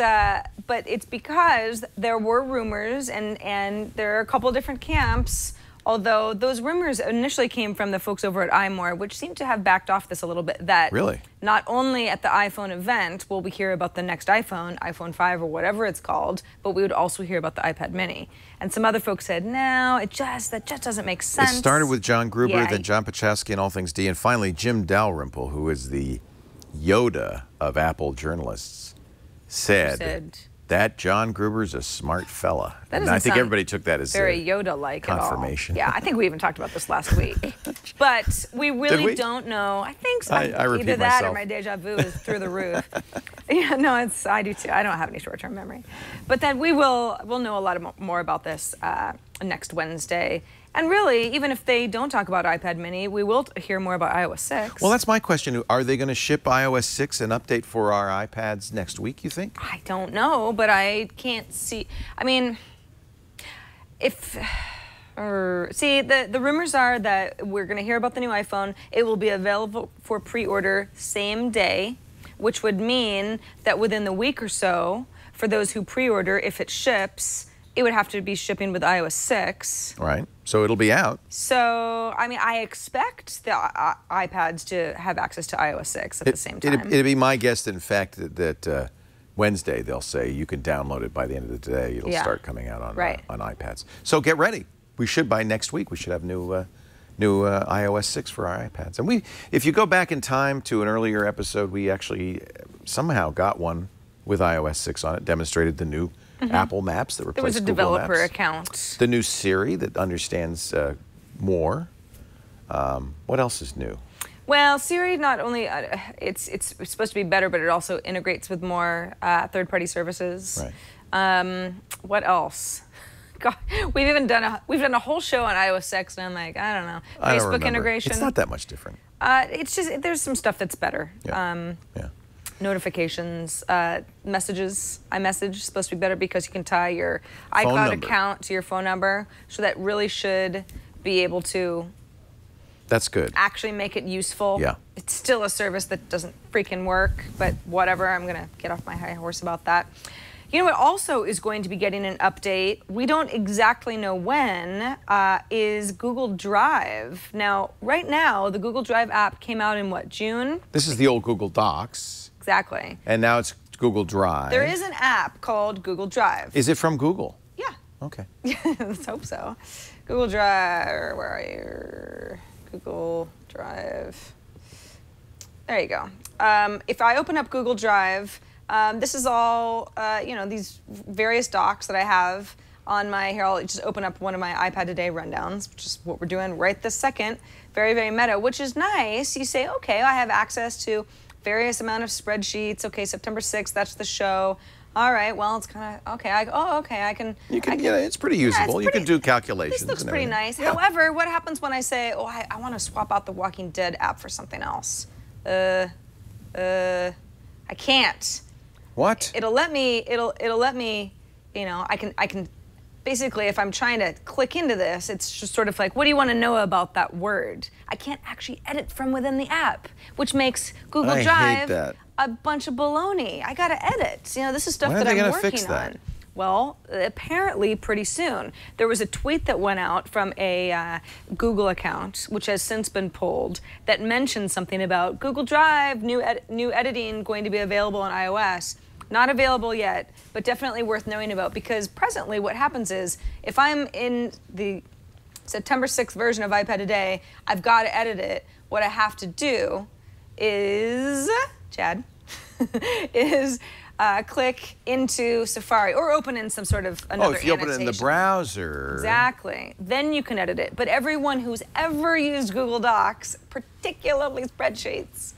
it's because there were rumors, and there are a couple different camps. Although those rumors initially came from the folks over at iMore, which seem to have backed off this a little bit, that Really? not only at the iPhone event will we hear about the next iPhone, iPhone 5 or whatever it's called, but we would also hear about the iPad Mini. And some other folks said, no, that just doesn't make sense. It started with John Gruber, Yeah. then John Pachowski and All Things D, and finally Jim Dalrymple, who is the Yoda of Apple journalists, said that John Gruber's a smart fella. That And doesn't I think sound everybody took that as very Yoda-like at all. confirmation. Yeah, I think we even talked about this last week. But we really we? don't know. I think so. I repeat either that or myself. my deja vu is through the roof. Yeah, no, I do too. I don't have any short-term memory. But then we'll know a lot more about this next Wednesday. And really, even if they don't talk about iPad mini, we will hear more about iOS 6. Well, that's my question. Are they going to ship iOS 6 an update for our iPads next week, you think? I don't know, but I can't see. I mean, see, the rumors are that we're going to hear about the new iPhone. It will be available for pre-order same day, which would mean that within the week or so, for those who pre-order, if it ships, it would have to be shipping with iOS 6. Right. So it'll be out. So, I mean, I expect the iPads to have access to iOS 6 at the same time. It'd be my guess, in fact, that Wednesday they'll say you can download it by the end of the day. It'll start coming out on iPads. So get ready. We should, by next week, we should have new iOS 6 for our iPads. And if you go back in time to an earlier episode, we actually somehow got one with iOS 6 on it, demonstrated the new Apple Maps that replaced There was a Google developer Maps. account. The new Siri that understands more. What else is new? Well, Siri not only it's supposed to be better, but it also integrates with more third-party services. Right. What else? God, we've done a whole show on iOS 6, and I'm like, I don't know. I don't Facebook remember. integration. It's not that much different. It's just there's some stuff that's better. Yeah. Notifications, messages, iMessage is supposed to be better because you can tie your iCloud account to your phone number. So that really should be able to That's good. actually make it useful. Yeah. It's still a service that doesn't freaking work, but whatever, I'm gonna get off my high horse about that. You know what also is going to be getting an update, we don't exactly know when, is Google Drive. Now, right now, the Google Drive app came out in what, June? This is the old Google Docs. Exactly. And now it's Google Drive. There is an app called Google Drive. Is it from Google? Yeah. Okay. Let's hope so. Google Drive, where are you? Google Drive. There you go. If I open up Google Drive, this is all, these various docs that I have on my, here I'll just open up one of my iPad Today rundowns, which is what we're doing right this second. Very, very meta, which is nice. You say, okay, I have access to various amount of spreadsheets. Okay, September 6th, that's the show. All right, well, it's kind of, okay, I can. Yeah, it's pretty usable. You can do calculations. This looks and pretty everything. nice. Yeah. However, what happens when I say, oh, I want to swap out the Walking Dead app for something else? I can't. What? It'll let me, I can, basically, if I'm trying to click into this, it's just sort of like, what do you want to know about that word? I can't actually edit from within the app, which makes Google I Drive hate that. a bunch of baloney. I got to edit. This is stuff When are that they I'm gonna working fix that? on. Well, apparently pretty soon. There was a tweet that went out from a Google account, which has since been pulled, that mentioned something about Google Drive, new editing going to be available on iOS. Not available yet, but definitely worth knowing about, because presently what happens is, if I'm in the September 6th version of iPad Today, I've got to edit it. What I have to do is, Chad, is click into Safari or open in some sort of another if you open it in the annotation. browser. Exactly. Then you can edit it. But everyone who's ever used Google Docs, particularly spreadsheets,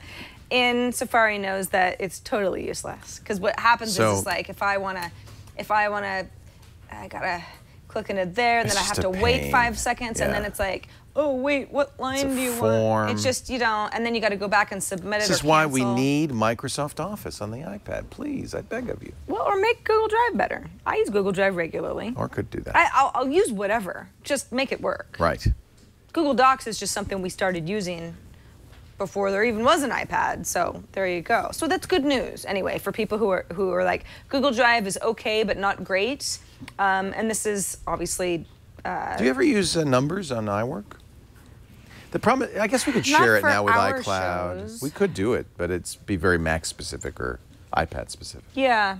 in Safari knows that it's totally useless. Because what happens is it's like, I gotta click into there, and then I have to wait 5 seconds, and then it's like, oh wait, what line do you want? It's just, you don't, and then you gotta go back and submit it or This is why we cancel. need Microsoft Office on the iPad. Please, I beg of you. Well, or make Google Drive better. I use Google Drive regularly. Or could do that. I'll use whatever, just make it work. Right. Google Docs is just something we started using before there even was an iPad, so there you go. So that's good news, anyway, for people who are like, Google Drive is okay, but not great. And this is obviously... do you ever use numbers on iWork? The problem, I guess we could share it for now with our iCloud. shows. We could do it, but it's be very Mac specific or iPad specific. Yeah.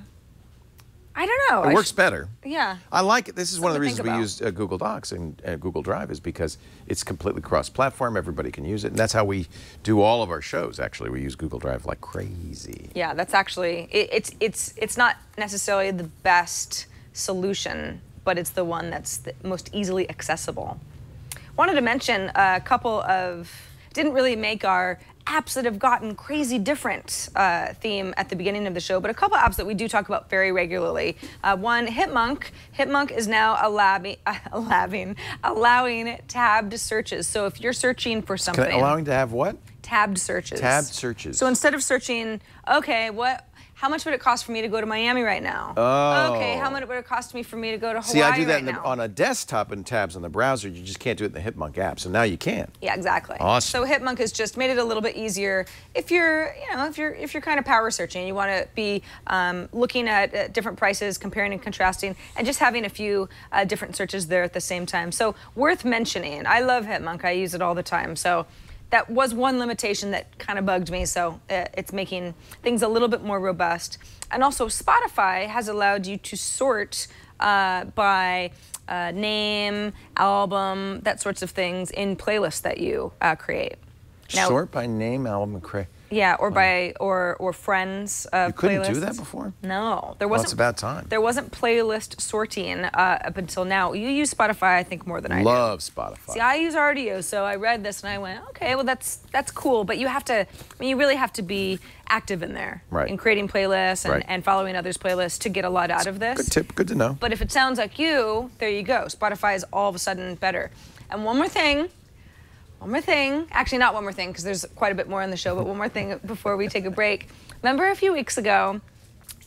I don't know. It works better. Yeah. I like it. This is one of the Something to reasons we think use Google Docs and Google Drive, is because it's completely cross-platform. Everybody can use it, and that's how we do all of our shows. Actually, we use Google Drive like crazy. Yeah, that's actually it's not necessarily the best solution, but it's the one that's the most easily accessible. Wanted to mention a couple of, didn't really make our apps that have gotten crazy different theme at the beginning of the show, but a couple apps that we do talk about very regularly. One, Hipmunk. Hipmunk is now allowing tabbed searches. So if you're searching for something. Allowing to have what? Tabbed searches. Tabbed searches. So instead of searching, okay, how much would it cost for me to go to Miami right now? Oh. Okay, how much would it cost me for me to go to Hawaii See, I do that right now? on a desktop and tabs on the browser. You just can't do it in the Hipmunk app. So now you can. Yeah, exactly. Awesome. So Hipmunk has just made it a little bit easier if you're, if you're kind of power searching, you want to be looking at different prices, comparing and contrasting, and just having a few different searches there at the same time. So worth mentioning. I love Hipmunk. I use it all the time. So that was one limitation that kind of bugged me, so it's making things a little bit more robust. And also Spotify has allowed you to sort by name, album, that sorts of things in playlists that you create. Now, sort by name, album, and create. Yeah, or by or friends playlists. You couldn't do that before? No, there wasn't. Well, it's about time. There wasn't playlist sorting up until now. You use Spotify, I think, more than I do. Love Spotify. See, I use RDO, so I read this and I went, okay, well that's cool, but you have to. I mean, you really have to be active in there, right? In creating playlists and, right. and following others' playlists to get a lot out of this. Good tip. Good to know. But if it sounds like you, there you go. Spotify is all of a sudden better. And one more thing. Actually, not one more thing, because there's quite a bit more in the show, but one more thing before we take a break. Remember a few weeks ago,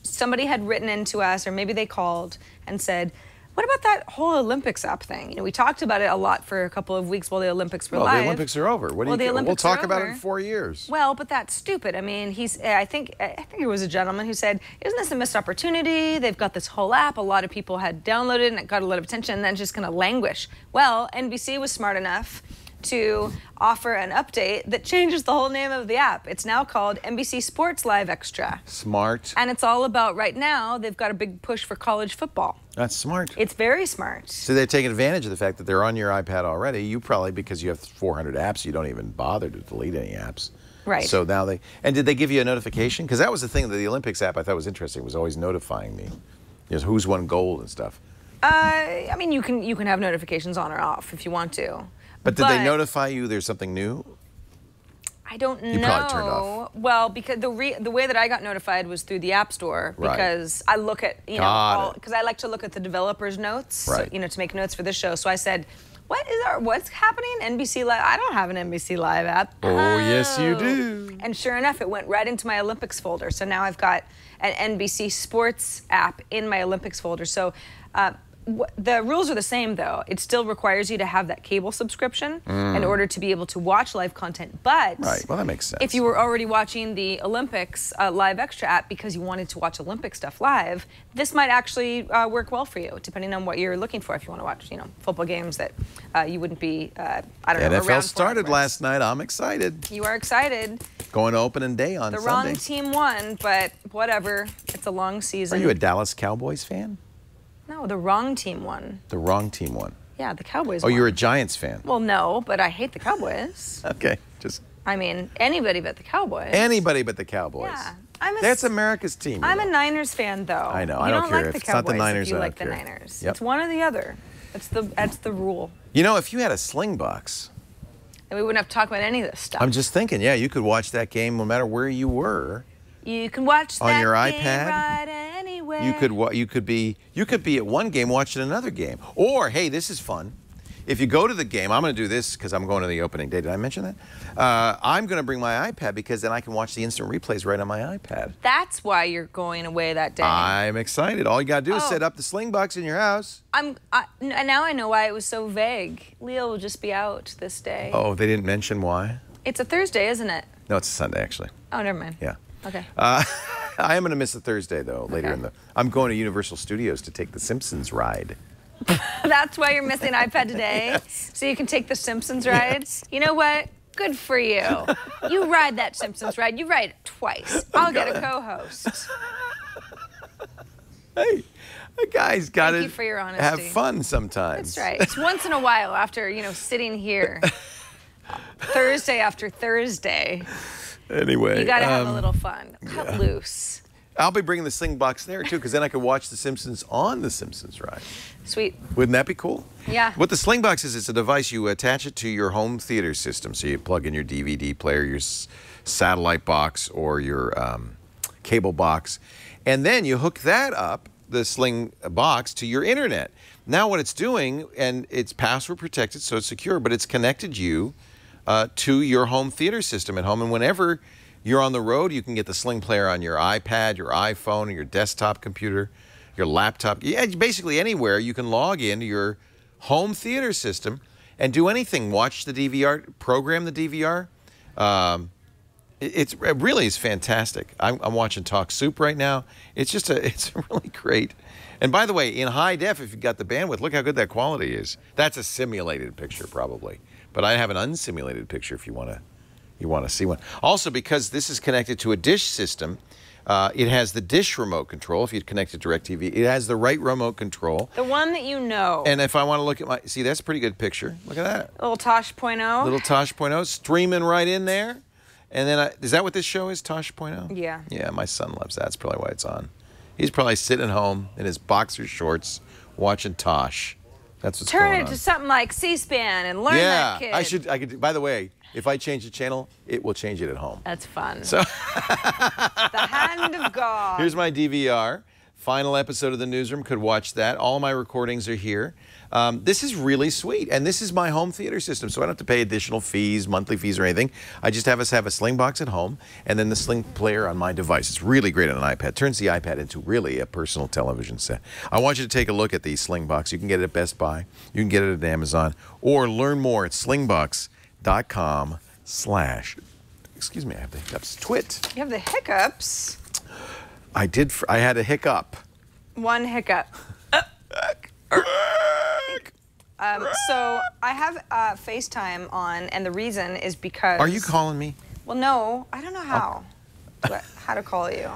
somebody had written into us, or maybe they called and said, what about that whole Olympics app thing? You know, we talked about it a lot for a couple of weeks while the Olympics were live. Well, the Olympics are over. We'll talk about it in 4 years. Well, but that's stupid. I mean, I think it was a gentleman who said, isn't this a missed opportunity? They've got this whole app. A lot of people had downloaded and it got a lot of attention, and then it's just going to languish. Well, NBC was smart enough to offer an update that changes the whole name of the app. It's now called NBC Sports Live Extra. Smart. And it's all about, right now, they've got a big push for college football. That's smart. It's very smart. So they're taking advantage of the fact that they're on your iPad already. You probably, because you have 400 apps, you don't even bother to delete any apps. Right. So now and did they give you a notification? Because that was the thing that the Olympics app I thought was interesting, was always notifying me. You know, who's won gold and stuff. I mean, you can have notifications on or off if you want to. But did they notify you there's something new? I don't know. You probably turned off. Well, because the way that I got notified was through the App Store, because I look at, because I like to look at the developers' notes, right. So, to make notes for this show. So I said, what's happening? NBC Live? I don't have an NBC Live app. Oh, yes, you do. And sure enough, it went right into my Olympics folder. So now I've got an NBC Sports app in my Olympics folder. So the rules are the same, though. It still requires you to have that cable subscription in order to be able to watch live content. But right, well, that makes sense. If you were already watching the Olympics Live Extra app because you wanted to watch Olympic stuff live, this might actually work well for you, depending on what you're looking for. If you want to watch, football games that you wouldn't be, I don't know, NFL around started last night. I'm excited. You are excited. Going to opening day on Sunday. The wrong team won, but whatever. It's a long season. Are you a Dallas Cowboys fan? No, the wrong team won. The wrong team won. Yeah, the Cowboys won. won. You're a Giants fan. Well, no, but I hate the Cowboys. Okay, I mean, anybody but the Cowboys. Anybody but the Cowboys. Yeah. That's America's team. I'm a Niners fan, though. I know. I don't care like if the it's not the Cowboys Niners. if you I like don't the care. Niners. Yep. It's one or the other. That's the rule. If you had a sling box, then we wouldn't have to talk about any of this stuff. I'm just thinking, yeah, you could watch that game no matter where you were. You can watch on that your game iPad. Right anywhere. You could be at one game watching another game. Or, hey, this is fun. If you go to the game, I'm going to do this because I'm going to the opening day. Did I mention that? I'm going to bring my iPad because then I can watch the instant replays right on my iPad. That's why you're going away that day. I'm excited. All you got to do is set up the sling box in your house. Now I know why it was so vague. Leo will just be out this day. Oh, they didn't mention why? It's a Thursday, isn't it? No, it's a Sunday, actually. Oh, never mind. Yeah. Okay. I am going to miss a Thursday, though, later in the... I'm going to Universal Studios to take the Simpsons ride. That's why you're missing iPad today? Yes. So you can take the Simpsons ride? Yes. You know what? Good for you. You ride that Simpsons ride. You ride it twice. I'll get a co-host. Hey, a guy's got to Thank you for your honesty. have fun sometimes. That's right. It's once in a while after, sitting here. Thursday after Thursday. Anyway. You got to have a little fun. Cut loose. I'll be bringing the Sling box there too, because then I can watch The Simpsons on the Simpsons ride. Sweet. Wouldn't that be cool? Yeah. What the Sling box is, it's a device. You attach it to your home theater system. So you plug in your DVD player, your satellite box, or your cable box. And then you hook that up, the Sling box, to your internet. Now what it's doing, and it's password protected, so it's secure, but it's connected you to your home theater system at home. And whenever you're on the road, you can get the Sling player on your iPad, your iPhone, or your desktop computer, your laptop. Yeah, basically anywhere you can log into your home theater system and do anything. Watch the DVR, program the DVR. It really is fantastic. I'm watching Talk Soup right now. It's really great. And by the way, in high def, if you've got the bandwidth, look how good that quality is. That's a simulated picture probably, but I have an unsimulated picture if you want to see one. Also, because this is connected to a dish system, it has the dish remote control. If you connect to DirecTV, it has the right remote control. The one that you know. And if I want to look at see, that's a pretty good picture. Look at that. Little Tosh.0. Little Tosh.0 streaming right in there. And then, is that what this show is, Tosh.0? Yeah. Yeah, my son loves that. That's probably why it's on. He's probably sitting at home in his boxer shorts watching Tosh. That's what's going on. Turn it to something like C-SPAN and learn that kid. I could. By the way, if I change the channel, it will change it at home. That's fun. So the hand of God. Here's my DVR. Final episode of the Newsroom. Could watch that. All my recordings are here. This is really sweet. And this is my home theater system, so I don't have to pay additional fees, monthly fees or anything. I just have a Sling box at home and then the Sling player on my device. It's really great on an iPad. Turns the iPad into really a personal television set. I want you to take a look at the Sling box. You can get it at Best Buy. You can get it at Amazon. Or learn more at slingbox.com/ excuse me, I have the hiccups. TWiT. You have the hiccups? I had a hiccup. One hiccup. So I have FaceTime on, and the reason is because... Are you calling me? Well, no, I don't know how. How to call you.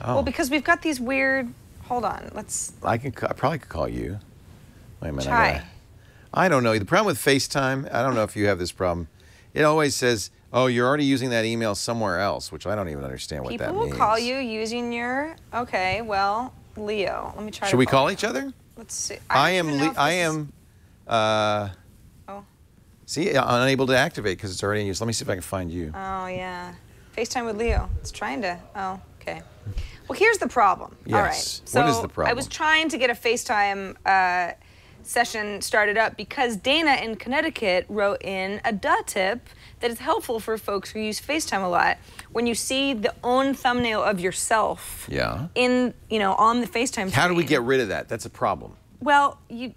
Oh. Well, because we've got these weird... Hold on, let's... I probably could call you. Wait a minute. Try. I don't know. The problem with FaceTime, I don't know if you have this problem. It always says, oh, you're already using that email somewhere else, which I don't even understand what that means. People will call you using your... Okay, well, Leo. Let me try Should we call each other? Let's see. See, unable to activate because it's already in use. Let me see if I can find you. Oh, yeah. FaceTime with Leo. It's trying to... Oh, okay. Well, here's the problem. Yes. All right. So what is the problem? I was trying to get a FaceTime session started up because Dana in Connecticut wrote in a tip that is helpful for folks who use FaceTime a lot. When you see the own thumbnail of yourself in, on the FaceTime screen. How do we get rid of that? That's a problem. Well, you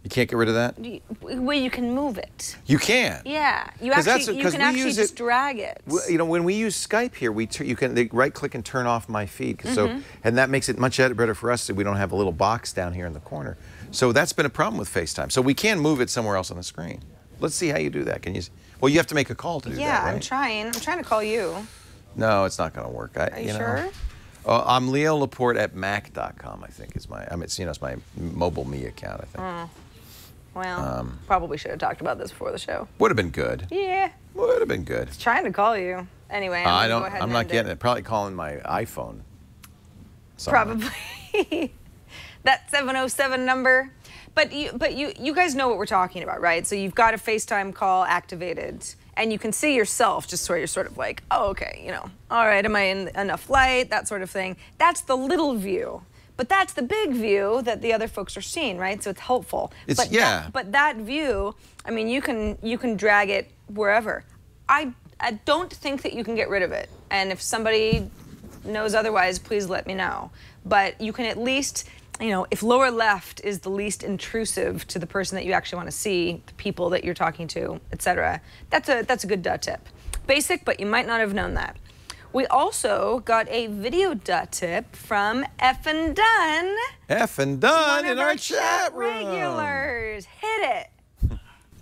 can't get rid of that? Well, you can move it. You can? Yeah. You can actually just drag it. When we use Skype here, you can right-click and turn off my feed. And that makes it much better for us so we don't have a little box down here in the corner. So that's been a problem with FaceTime. So we can move it somewhere else on the screen. Let's see how you do that. Can you? Well, you have to make a call to do that, right? Yeah, I'm trying. I'm trying to call you. No, it's not going to work. Are you sure? I'm Leo Laporte at Mac.com, I think is my, it's my mobile me account, I think. Well, probably should have talked about this before the show. Would have been good. Yeah. Would have been good. I was trying to call you. Anyway, I'm not getting it. Probably calling my iPhone. Probably. That 707 number. But you guys know what we're talking about, right? So you've got a FaceTime call activated, and you can see yourself just where you're sort of like, oh, okay, all right, am I in enough light, that sort of thing. That's the little view. But that's the big view that the other folks are seeing, right? So it's helpful. But that view, I mean, you can drag it wherever. I don't think that you can get rid of it. And if somebody knows otherwise, please let me know. But you can at least, if lower left is the least intrusive to the person that you actually want to see, the people that you're talking to, etc. That's a good tip. Basic, but you might not have known that. We also got a video tip from Effin Dunn. Effin Dunn in our chat room. Regulars. Hit it.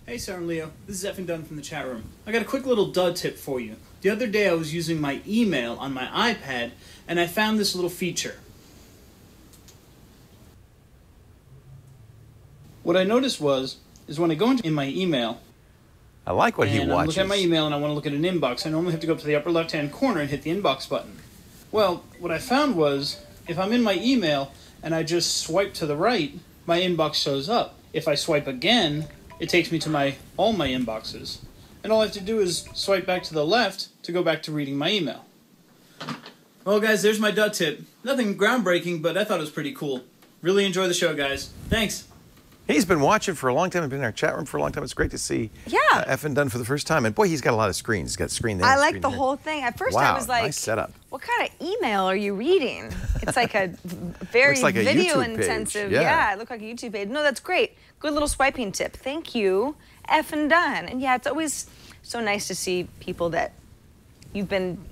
Hey, Sarah and Leo. This is Effin Dunn from the chat room. I got a quick little tip for you. The other day I was using my email on my iPad, and I found this little feature. What I noticed is when I go in my email, I like what he watches. I'm looking at my email and I want to look at an inbox, I normally have to go up to the upper left-hand corner and hit the inbox button. Well, what I found was, if I'm in my email and I just swipe to the right, my inbox shows up. If I swipe again, it takes me to all my inboxes. And all I have to do is swipe back to the left to go back to reading my email. Well, guys, there's my dud tip. Nothing groundbreaking, but I thought it was pretty cool. Really enjoy the show, guys. Thanks. He's been watching for a long time. He's been in our chat room for a long time. It's great to see Effin done for the first time. And boy, he's got a lot of screens. He's got screen there. I like the whole thing. At first I was like, nice setup. What kind of email are you reading? It's like a very like a video YouTube intensive. page. Yeah, it looked like a YouTube page. No, that's great. Good little swiping tip. Thank you. Effin done. And yeah, it's always so nice to see people that you've been,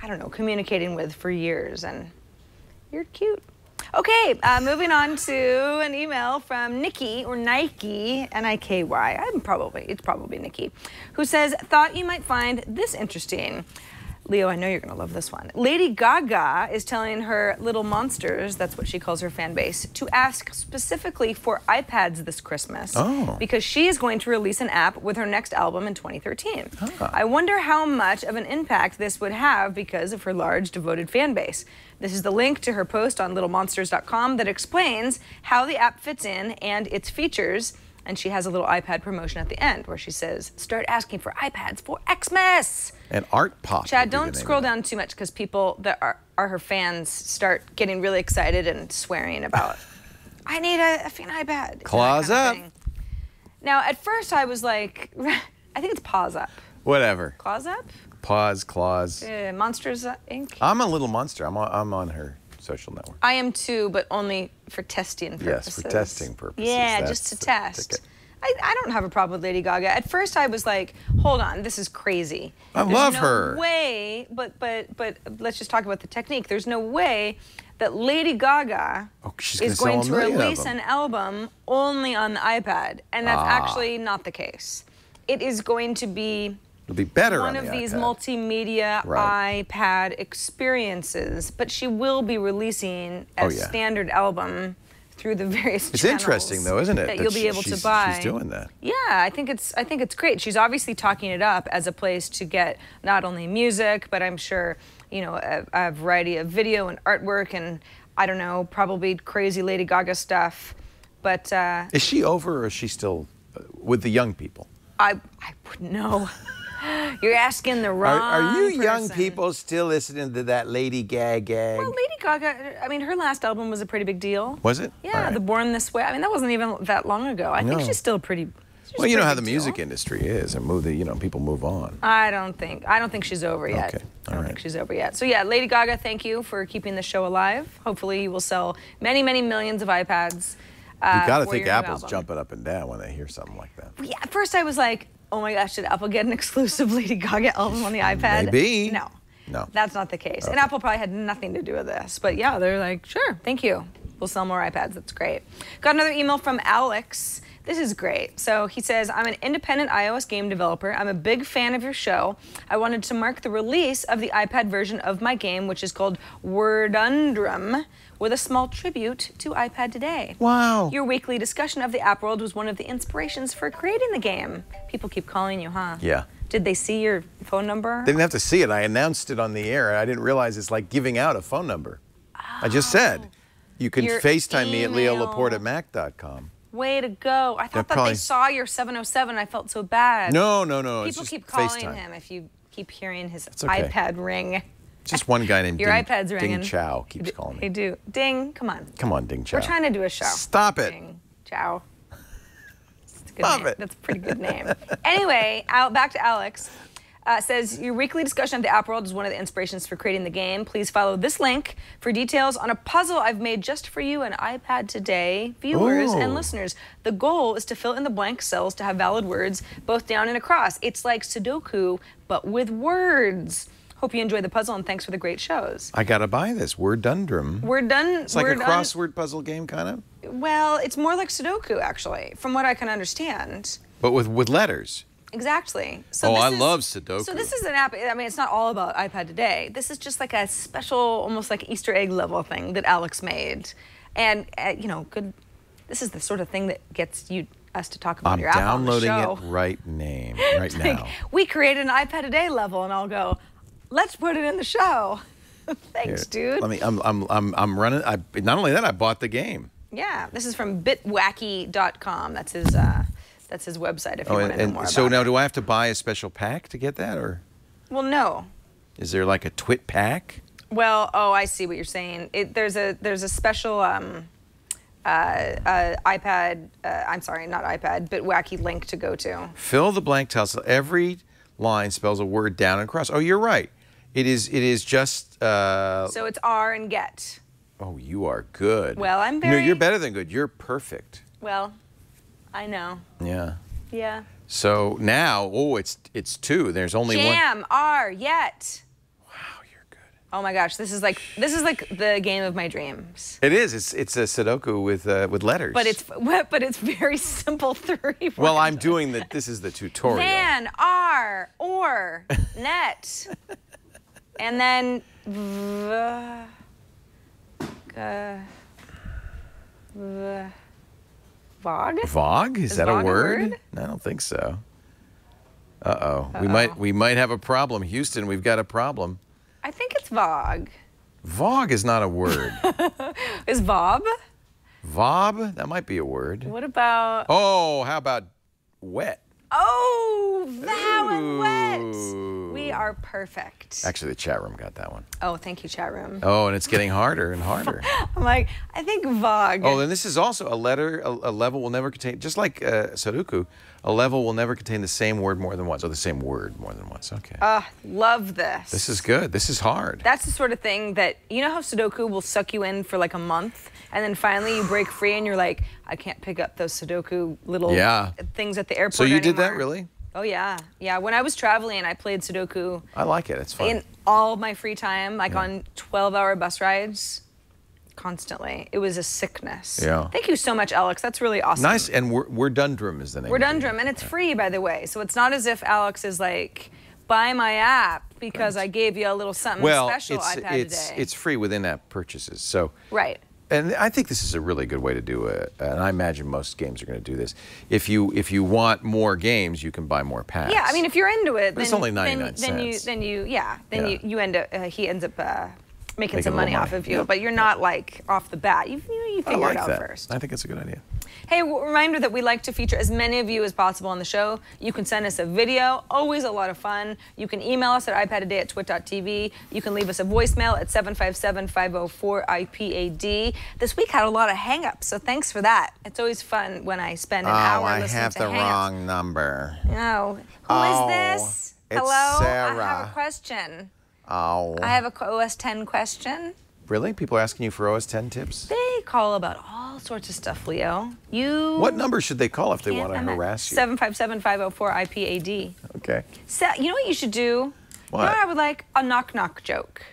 I don't know, communicating with for years, and you're cute. Okay, moving on to an email from Nikki, or Nike, N-I-K-Y. It's probably Nikki, who says, thought you might find this interesting. Leo, I know you're going to love this one. Lady Gaga is telling her little monsters, that's what she calls her fan base, to ask specifically for iPads this Christmas. Because she is going to release an app with her next album in 2013. I wonder how much of an impact this would have because of her large, devoted fan base. This is the link to her post on littlemonsters.com that explains how the app fits in and its features. And she has a little iPad promotion at the end where she says, start asking for iPads for Xmas. And Art Pop. Chad, don't scroll down too much because people that are her fans start getting really excited and swearing about, I need a effing iPad. Claws up. Now, at first I was like, I think it's Paws Up. Whatever. Claws Up? Paws, claws. Monsters, Inc. I'm a little monster. I'm on her social network. I am too, but only for testing purposes. Yes, for testing purposes. Yeah, That's just to test. ticket. I don't have a problem with Lady Gaga. At first I was like, hold on, this is crazy. I love her. There's no way, but let's just talk about the technique. There's no way that Lady Gaga is going to release an album only on the iPad, and that's actually not the case. It is going to be It'll be better one on of the these iPad. multimedia iPad experiences, but she will be releasing a standard album through the various channels. It's interesting, though, isn't it? That you'll be able to buy. She's doing that. Yeah, I think it's great. She's obviously talking it up as a place to get not only music, but I'm sure, you know, a variety of video and artwork, and I don't know, probably crazy Lady Gaga stuff. But is she over, or is she still with the young people? I wouldn't know. You're asking the wrong Are you young person. people still listening to that Lady Gaga? Well, Lady Gaga, I mean, her last album was a pretty big deal. Was it? Yeah, The Born This Way. I mean, that wasn't even that long ago. I think she's still pretty. Well, you know how the music industry is, and people move on. I don't think she's over yet. Okay. I don't think she's over yet. So yeah, Lady Gaga, thank you for keeping the show alive. Hopefully you will sell many, many millions of iPads. You got to think Apple's jumping up and down when they hear something like that. Yeah, at first I was like, oh my gosh, did Apple get an exclusive Lady Gaga album on the iPad? Maybe. No, that's not the case. And Apple probably had nothing to do with this. But yeah, they're like, sure, thank you. We'll sell more iPads. That's great. Got another email from Alex. This is great. So he says, I'm an independent iOS game developer. I'm a big fan of your show. I wanted to mark the release of the iPad version of my game, which is called Wordundrum, with a small tribute to iPad Today. Wow. Your weekly discussion of the app world was one of the inspirations for creating the game. People keep calling you, huh? Yeah. Did they see your phone number? They didn't have to see it. I announced it on the air. I didn't realize it's like giving out a phone number. I just said, you can Your FaceTime me at email. leolaporte@mac.com. Way to go. I thought that they saw your 707. I felt so bad. No. People keep calling him if you keep hearing his iPad ring. Just one guy named Your iPad's ringing. Ding Chow keeps calling me. They do. Ding, come on. Come on, Ding Chow. We're trying to do a show. Stop it. Ding Chow. That's a good Stop name. it. That's a pretty good name. Anyway, back to Alex. Says, your weekly discussion of the app world is one of the inspirations for creating the game. Please follow this link for details on a puzzle I've made just for you and iPad Today viewers and listeners. The goal is to fill in the blank cells to have valid words both down and across. It's like Sudoku, but with words. Hope you enjoy the puzzle, and thanks for the great shows. I gotta buy this. Wordundrum. It's like a crossword puzzle game, kind of? Well, it's more like Sudoku, actually, from what I can understand. But with letters. Exactly. So I love Sudoku. So this is an app, I mean, it's not all about iPad Today. This is just like a special, almost like Easter egg level thing that Alex made. And, you know, this is the sort of thing that gets us to talk about your app on the show. I'm downloading it right now. We created an iPad Today level, and I'll go, let's put it in the show. Thanks, dude. Let me. I'm running. Not only that, I bought the game. Yeah, this is from bitwacky.com. That's his website if you want to know more so about now, it. do I have to buy a special pack to get that, or Well, no. is there like a TWiT pack? Well, oh, I see what you're saying. There's a special iPad. I'm sorry, not iPad, bitwacky link to go to. Fill the blank tells every line spells a word down and across. Oh, you're right. It is just. So it's R and get. Oh, you are good. Well, I'm No, very. you're better than good. You're perfect. Well, I know. Yeah. Yeah. So now, it's two. There's only one. Jam, R, yet. Wow, you're good. Oh my gosh, this is like the game of my dreams. It is. It's a Sudoku with letters. But it's very simple 3 Well, I'm doing the. This is the tutorial. Van, R, or, net, and then Vog? Vog? Is that Vog a a word? word? I don't think so. Uh-oh. We might have a problem. Houston, we've got a problem. I think it's Vog. Vog is not a word. Is Vob? Vob? That might be a word. What about? Oh, how about wet? Oh, that one wet. Ooh. We are perfect. Actually, the chat room got that one. Oh, thank you, chat room. Oh, and it's getting harder and harder. I'm like, I think Vog. Oh, and this is also a letter, a level will never contain, just like Sudoku, a level will never contain the same word more than once, or the same word more than once. Okay. Love this. This is good. This is hard. That's the sort of thing that, you know how Sudoku will suck you in for like a month, and then finally you break free and you're like, I can't pick up those Sudoku little things at the airport So you did that, anymore. really? Oh, yeah. Yeah, when I was traveling, I played Sudoku. I like it. It's fun. In all my free time, like on 12-hour bus rides, constantly. It was a sickness. Yeah. Thank you so much, Alex. That's really awesome. Nice, and we're Dundrum is the name. We're of it. Dundrum, and it's free, by the way. So it's not as if Alex is like, buy my app because I gave you a little something special iPad today. It's free with in-app purchases. So right. And I think this is a really good way to do it. And I imagine most games are going to do this. If you want more games, you can buy more packs. Yeah, I mean, if you're into it, But then it's only 99 cents. You end up he ends up making some a little money off of you, but you're not like off the bat. You figure it out first. I think it's a good idea. Hey, reminder that we like to feature as many of you as possible on the show. You can send us a video, always a lot of fun. You can email us at iPadaday@twit.tv. You can leave us a voicemail at 757-504-IPAD. This week had a lot of hang-ups, so thanks for that. It's always fun when I spend an hour listening to hang-ups. I have the wrong number. No. Who is this? It's Hello? Sarah. I have a question. Oh. I have a OS 10 question. Really? People are asking you for OS 10 tips? They call about all sorts of stuff, Leo. What number should they call if they want to harass you? 757-504-IPAD. Okay. So, you know what you should do? What? You know, I would like a knock-knock joke.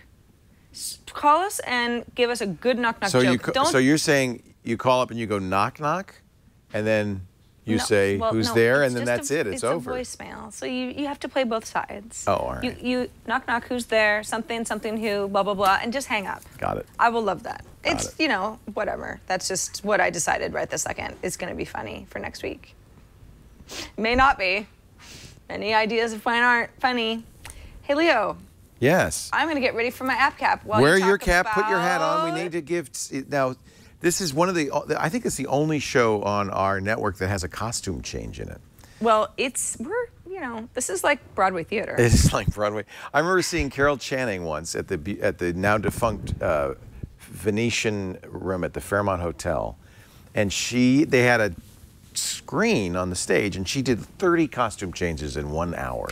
Call us and give us a good knock-knock joke. So you're saying you call up and you go knock-knock, and then you say who's there, and then that's it. It's over. It's a voicemail. So you have to play both sides. Oh, all right. You knock-knock, who's there, something, who, blah, blah, blah, and just hang up. Got it. I will love that. It's, you know, whatever. That's just what I decided right this second. It's going to be funny for next week. May not be. Any ideas of mine aren't funny. Hey, Leo. Yes. I'm going to get ready for my app cap. Wear your cap, put your hat on. We need to give... Now, this is one of the... I think it's the only show on our network that has a costume change in it. Well, this is like Broadway theater. It's like Broadway. I remember seeing Carol Channing once at the now defunct Venetian room at the Fairmont Hotel, and they had a screen on the stage, and she did 30 costume changes in 1 hour.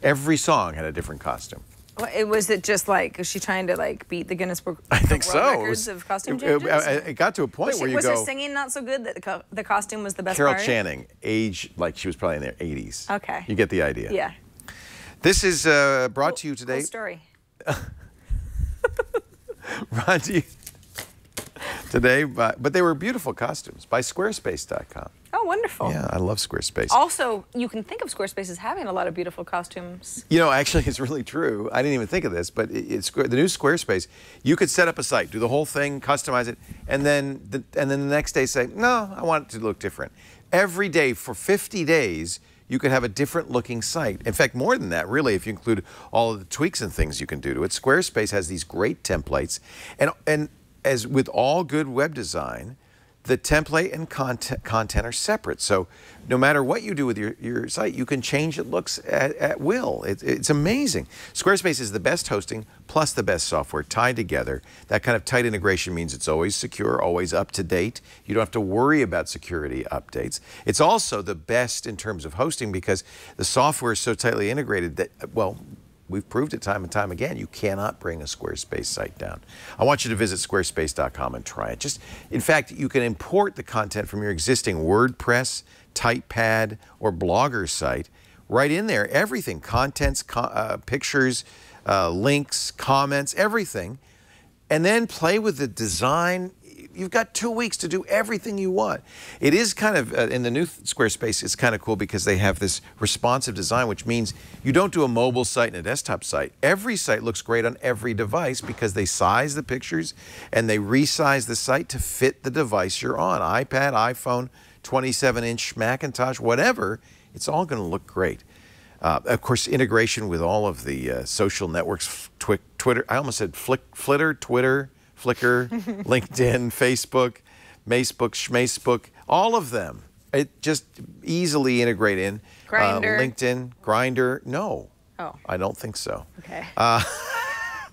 Every song had a different costume. Was it just like, is she trying to like beat the Guinness Book I think World so. Records of costume changes? It got to a point where you was go... her singing not so good that the costume was the best Carol part? Channing, age, like she was probably in their 80s. Okay. You get the idea. Yeah. This is brought to you today... Cool story. Brought to you today, but they were beautiful costumes, by Squarespace.com. Oh, wonderful. Yeah, I love Squarespace. Also, you can think of Squarespace as having a lot of beautiful costumes. You know, actually, it's really true. I didn't even think of this, but it's the new Squarespace. You could set up a site, do the whole thing, customize it, and then the next day say, no, I want it to look different. Every day for 50 days, you could have a different looking site. In fact, more than that, really, if you include all of the tweaks and things you can do to it. Squarespace has these great templates. And as with all good web design, the template and content are separate. So no matter what you do with your site, you can change it looks at will. It's amazing. Squarespace is the best hosting plus the best software tied together. That kind of tight integration means it's always secure, always up to date. You don't have to worry about security updates. It's also the best in terms of hosting because the software is so tightly integrated that, well, we've proved it time and time again. You cannot bring a Squarespace site down. I want you to visit squarespace.com and try it. In fact, you can import the content from your existing WordPress, TypePad, or Blogger site right in there. Everything, contents, pictures, links, comments, everything. And then play with the design. You've got 2 weeks to do everything you want. It is kind of, in the new Squarespace, it's kind of cool because they have this responsive design, which means you don't do a mobile site and a desktop site. Every site looks great on every device because they size the pictures and they resize the site to fit the device you're on. iPad, iPhone, 27-inch Macintosh, whatever, it's all going to look great. Of course, integration with all of the social networks, Twitter, I almost said Flitter, Twitter, Flickr, LinkedIn, Facebook, Macebook, Schmacebook, all of them. It just easily integrate in. Grindr. LinkedIn, Grindr, no. Oh. I don't think so. Okay.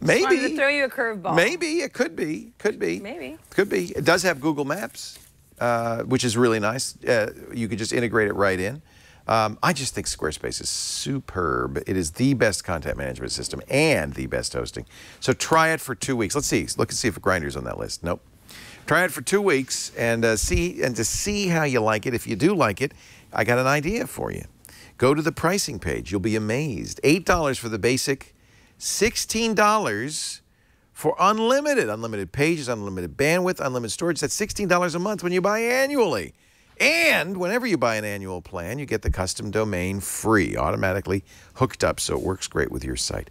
Maybe. Just wanted to throw you a curveball. Maybe, it could be. Could be. Maybe. Could be. It does have Google Maps, which is really nice. You could just integrate it right in. I just think Squarespace is superb. It is the best content management system and the best hosting. So try it for 2 weeks. Let's see. Look and see if Grindr's on that list. Nope. Try it for 2 weeks and to see how you like it. If you do like it, I got an idea for you. Go to the pricing page. You'll be amazed. $8 for the basic, $16 for unlimited. Unlimited pages, unlimited bandwidth, unlimited storage. That's $16 a month when you buy annually. And whenever you buy an annual plan, you get the custom domain free, automatically hooked up, so it works great with your site.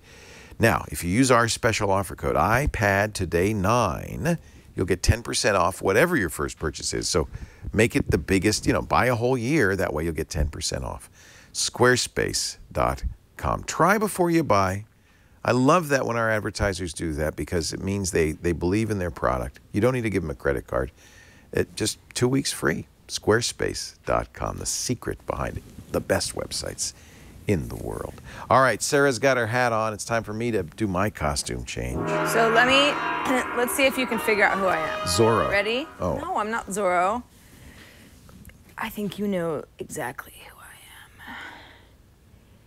Now, if you use our special offer code, iPad Today 9, you'll get 10% off whatever your first purchase is. So make it the biggest, buy a whole year. That way you'll get 10% off. Squarespace.com. Try before you buy. I love that when our advertisers do that because it means they believe in their product. You don't need to give them a credit card. Just 2 weeks free. Squarespace.com, the secret behind it, the best websites in the world. All right, Sarah's got her hat on. It's time for me to do my costume change. So let's see if you can figure out who I am. Zorro. Ready? Oh. No, I'm not Zorro. I think you know exactly who I am.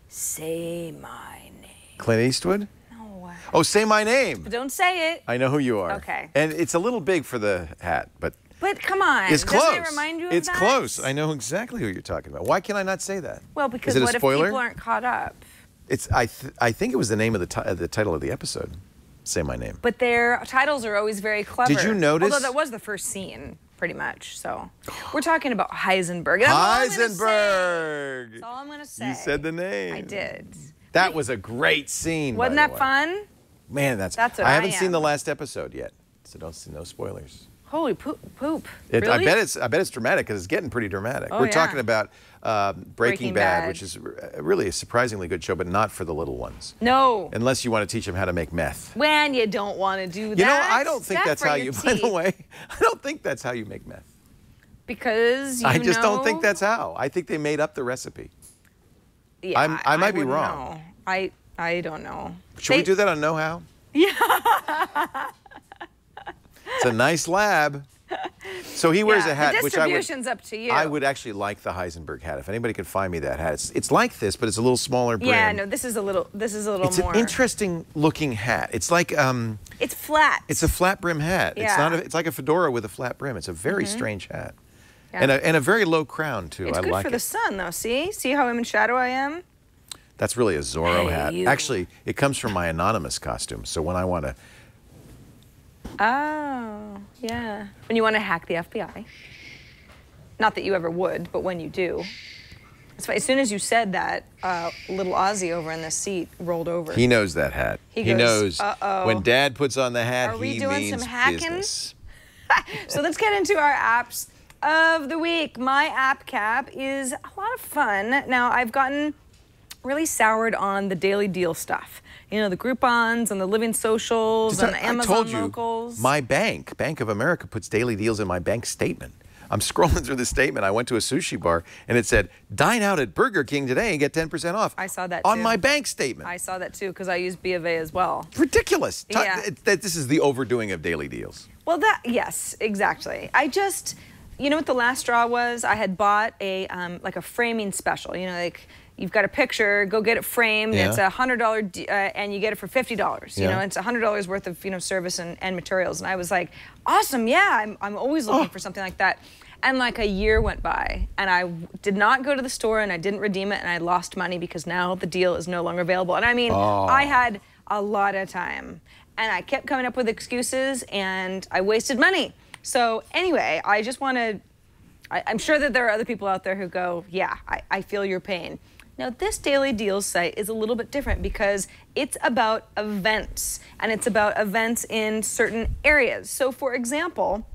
Say my name. Clint Eastwood? No. Oh, say my name. Don't say it. I know who you are. Okay. And it's a little big for the hat, but come on. it's close. Doesn't it remind you of it's that? close. I know exactly who you're talking about. Why can I not say that? Well, because Is it a what if spoiler? people aren't caught up? I think it was the name of the title of the episode. Say my name. But their titles are always very clever. Did you notice? Although that was the first scene, pretty much. So we're talking about Heisenberg. That's Heisenberg. That's all I'm going to say. You said the name. I did. That was a great scene. Wasn't that fun? Man, that's what I haven't seen am. the last episode yet, so no spoilers. Holy poop! Really? Really? I bet it's dramatic because it's getting pretty dramatic. Oh, We're yeah. talking about Breaking Bad, Bad. which is really a surprisingly good show, but not for the little ones. No. Unless you want to teach them how to make meth. When you don't want to do that. You know, I don't think that's how you. By By the way, I don't think that's how you make meth. Because I just don't think that's how. I think they made up the recipe. Yeah, I might be wouldn't wrong. know. I don't know. Should we do that on Know How? Yeah. It's a nice lab. So he wears a hat, the which I distribution's up to you. I would actually like the Heisenberg hat. If anybody could find me that hat, it's like this, but it's a little smaller brim. Yeah, no, this is a little It's more. an interesting looking hat. It's like It's flat. it's a flat brim hat. Yeah. It's not. It's like a fedora with a flat brim. It's a very strange hat, Yeah. and a very low crown too. It's I good like for it. the sun, though. See how I'm in shadow I am? That's really a Zorro Hey, hat. you. Actually, it comes from my anonymous costume. So when I want to. Oh, yeah. When you want to hack the FBI. Not that you ever would, but when you do. That's why as soon as you said that, little Ozzy over in the seat rolled over. He knows that hat. He knows goes, "Uh-oh. when Dad puts on the hat, Are we he doing means some hacking?" business. So let's get into our apps. of the week. My app cap is a lot of fun. Now, I've gotten really soured on the daily deal stuff. You know, the Groupons and the Living Socials and the Amazon Locals. My Bank of America, puts daily deals in my bank statement. I'm scrolling through the statement. I went to a sushi bar, and it said, dine out at Burger King today and get 10% off. I saw that, too. On my bank statement. I saw that, too, because I use B of A as well. Ridiculous. Yeah. This is the overdoing of daily deals. Well, yes, exactly. You know what the last straw was? I had bought a like a framing special. You know, like you've got a picture, go get it framed. Yeah. It's $100 and you get it for $50. You Yeah. know, it's $100 worth of service and materials. And I was like, awesome, yeah. I'm always looking for something like that. And like a year went by, and I did not go to the store, and I didn't redeem it, and I lost money because now the deal is no longer available. And I mean, I had a lot of time, and I kept coming up with excuses, and I wasted money. So anyway, I just want to, I'm sure that there are other people out there who go, yeah, I feel your pain. Now, this Daily Deals site is a little bit different because it's about events, and it's about events in certain areas. So for example,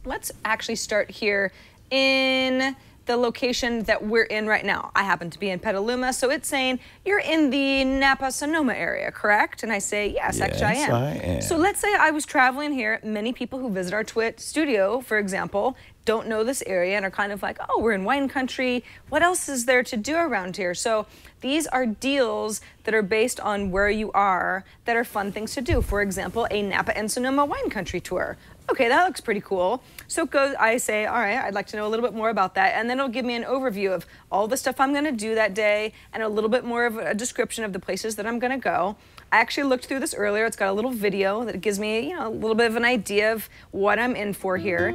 let's actually start here in the location that we're in right now. I happen to be in Petaluma, so it's saying you're in the Napa-Sonoma area, correct? And I say, yes, actually I am. So let's say I was traveling here. Many people who visit our TWiT studio, for example, don't know this area and are kind of like, oh, we're in wine country. What else is there to do around here? So these are deals that are based on where you are that are fun things to do. For example, a Napa and Sonoma wine country tour. Okay, that looks pretty cool. So I say, all right, I'd like to know a little bit more about that. And then it'll give me an overview of all the stuff I'm gonna do that day and a little bit more of a description of the places that I'm gonna go. I actually looked through this earlier. It's got a little video that gives me, a little bit of an idea of what I'm in for here.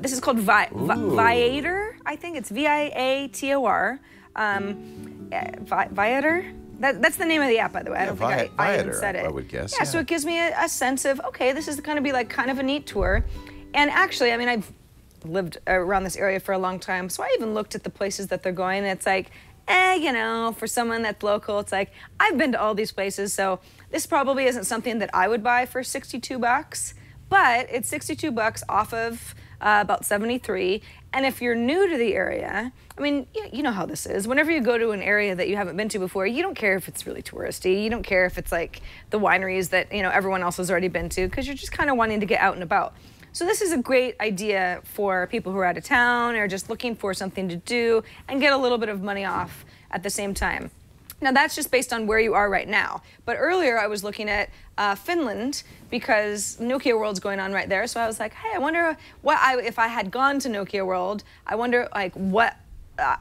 This is called Viator, I think. It's V-I-A-T-O-R. Viator? That's the name of the app, by the way. I don't think I even said it. I would guess. Yeah, so it gives me a sense of, okay, this is going to be like kind of a neat tour. And actually, I mean, I've lived around this area for a long time, so I even looked at the places that they're going, and it's like, for someone that's local, it's like, I've been to all these places, so this probably isn't something that I would buy for $62, but it's $62 off of about 73. And if you're new to the area, I mean, you know how this is. Whenever you go to an area that you haven't been to before, you don't care if it's really touristy. You don't care if it's like the wineries that, everyone else has already been to, because you're just kind of wanting to get out and about. So this is a great idea for people who are out of town or just looking for something to do and get a little bit of money off at the same time. Now, that's just based on where you are right now. But earlier, I was looking at Finland because Nokia World's going on right there. So I was like, hey, I wonder if I had gone to Nokia World, I wonder what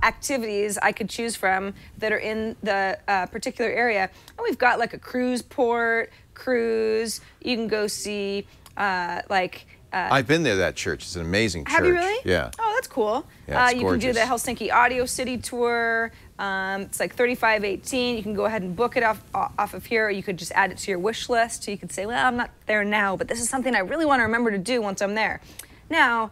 activities I could choose from that are in the particular area. And we've got like a cruise port, cruise. You can go see I've been there, that church. It's an amazing church. Have you really? Yeah. Oh, that's cool. Yeah, it's you can do gorgeous. the Helsinki Audio City tour. It's like $35.18. You can go ahead and book it off of here, or you could just add it to your wish list. So you could say, well, I'm not there now, but this is something I really want to remember to do once I'm there. Now,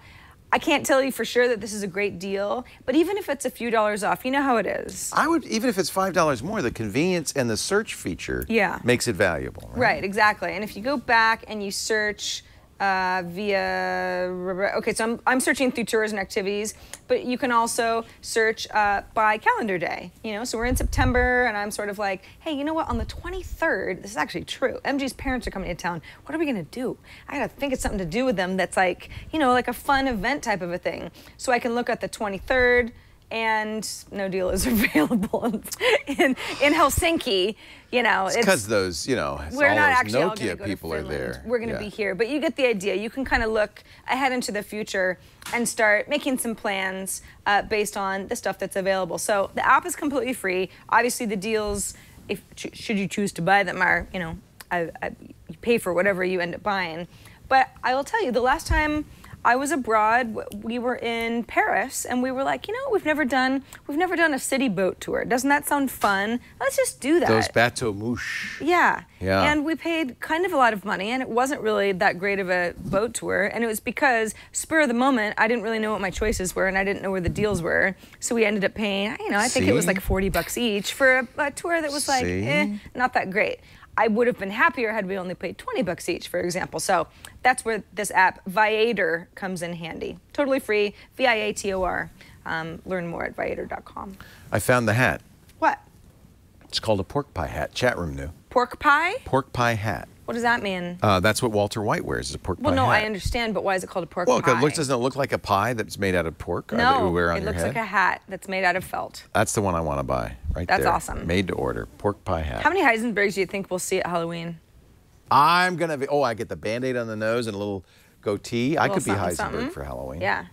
I can't tell you for sure that this is a great deal, but even if it's a few dollars off, you know how it is. I would, even if it's $5 more, the convenience and the search feature makes it valuable. Right, exactly. And if you go back and you search okay, so I'm searching through tours and activities, but you can also search by calendar day, so we're in September, and I'm sort of like, hey, you know what, on the 23rd, this is actually true, MG's parents are coming to town, what are we gonna do? I gotta think it's something to do with them that's like, like a fun event type of a thing. So I can look at the 23rd, and no deal is available in Helsinki. It's because those, we're all not those actually all Nokia go people to are Finland. there. We're going to be here, but you get the idea. You can kind of look ahead into the future and start making some plans based on the stuff that's available. So the app is completely free. Obviously, the deals, should you choose to buy them, are you pay for whatever you end up buying. But I will tell you, the last time I was abroad, we were in Paris, and we were like, we've never done a city boat tour. Doesn't that sound fun? Let's just do that. Those bateaux mouches. Yeah. Yeah. And we paid kind of a lot of money, and it wasn't really that great of a boat tour, and it was because, spur of the moment, I didn't really know what my choices were, and I didn't know where the deals were, so we ended up paying, I think it was like $40 each for a tour that was like, not that great. I would have been happier had we only paid $20 each, for example. So that's where this app, Viator, comes in handy. Totally free, Viator. Learn more at Viator.com. I found the hat. What? It's called a pork pie hat. Chat room knew. Pork pie? Pork pie hat. What does that mean? That's what Walter White wears, is a pork pie hat. Well, no, I understand, but why is it called a pork Well, pie? doesn't it look like a pie that's made out of pork that you No, wear on it your looks head? like a hat that's made out of felt. That's the one I want to buy, right there. That's awesome. Made to order, pork pie hat. How many Heisenbergs do you think we'll see at Halloween? I'm going to be, I get the Band-Aid on the nose and a little goatee. I could be something, Heisenberg something. for Halloween. Yeah.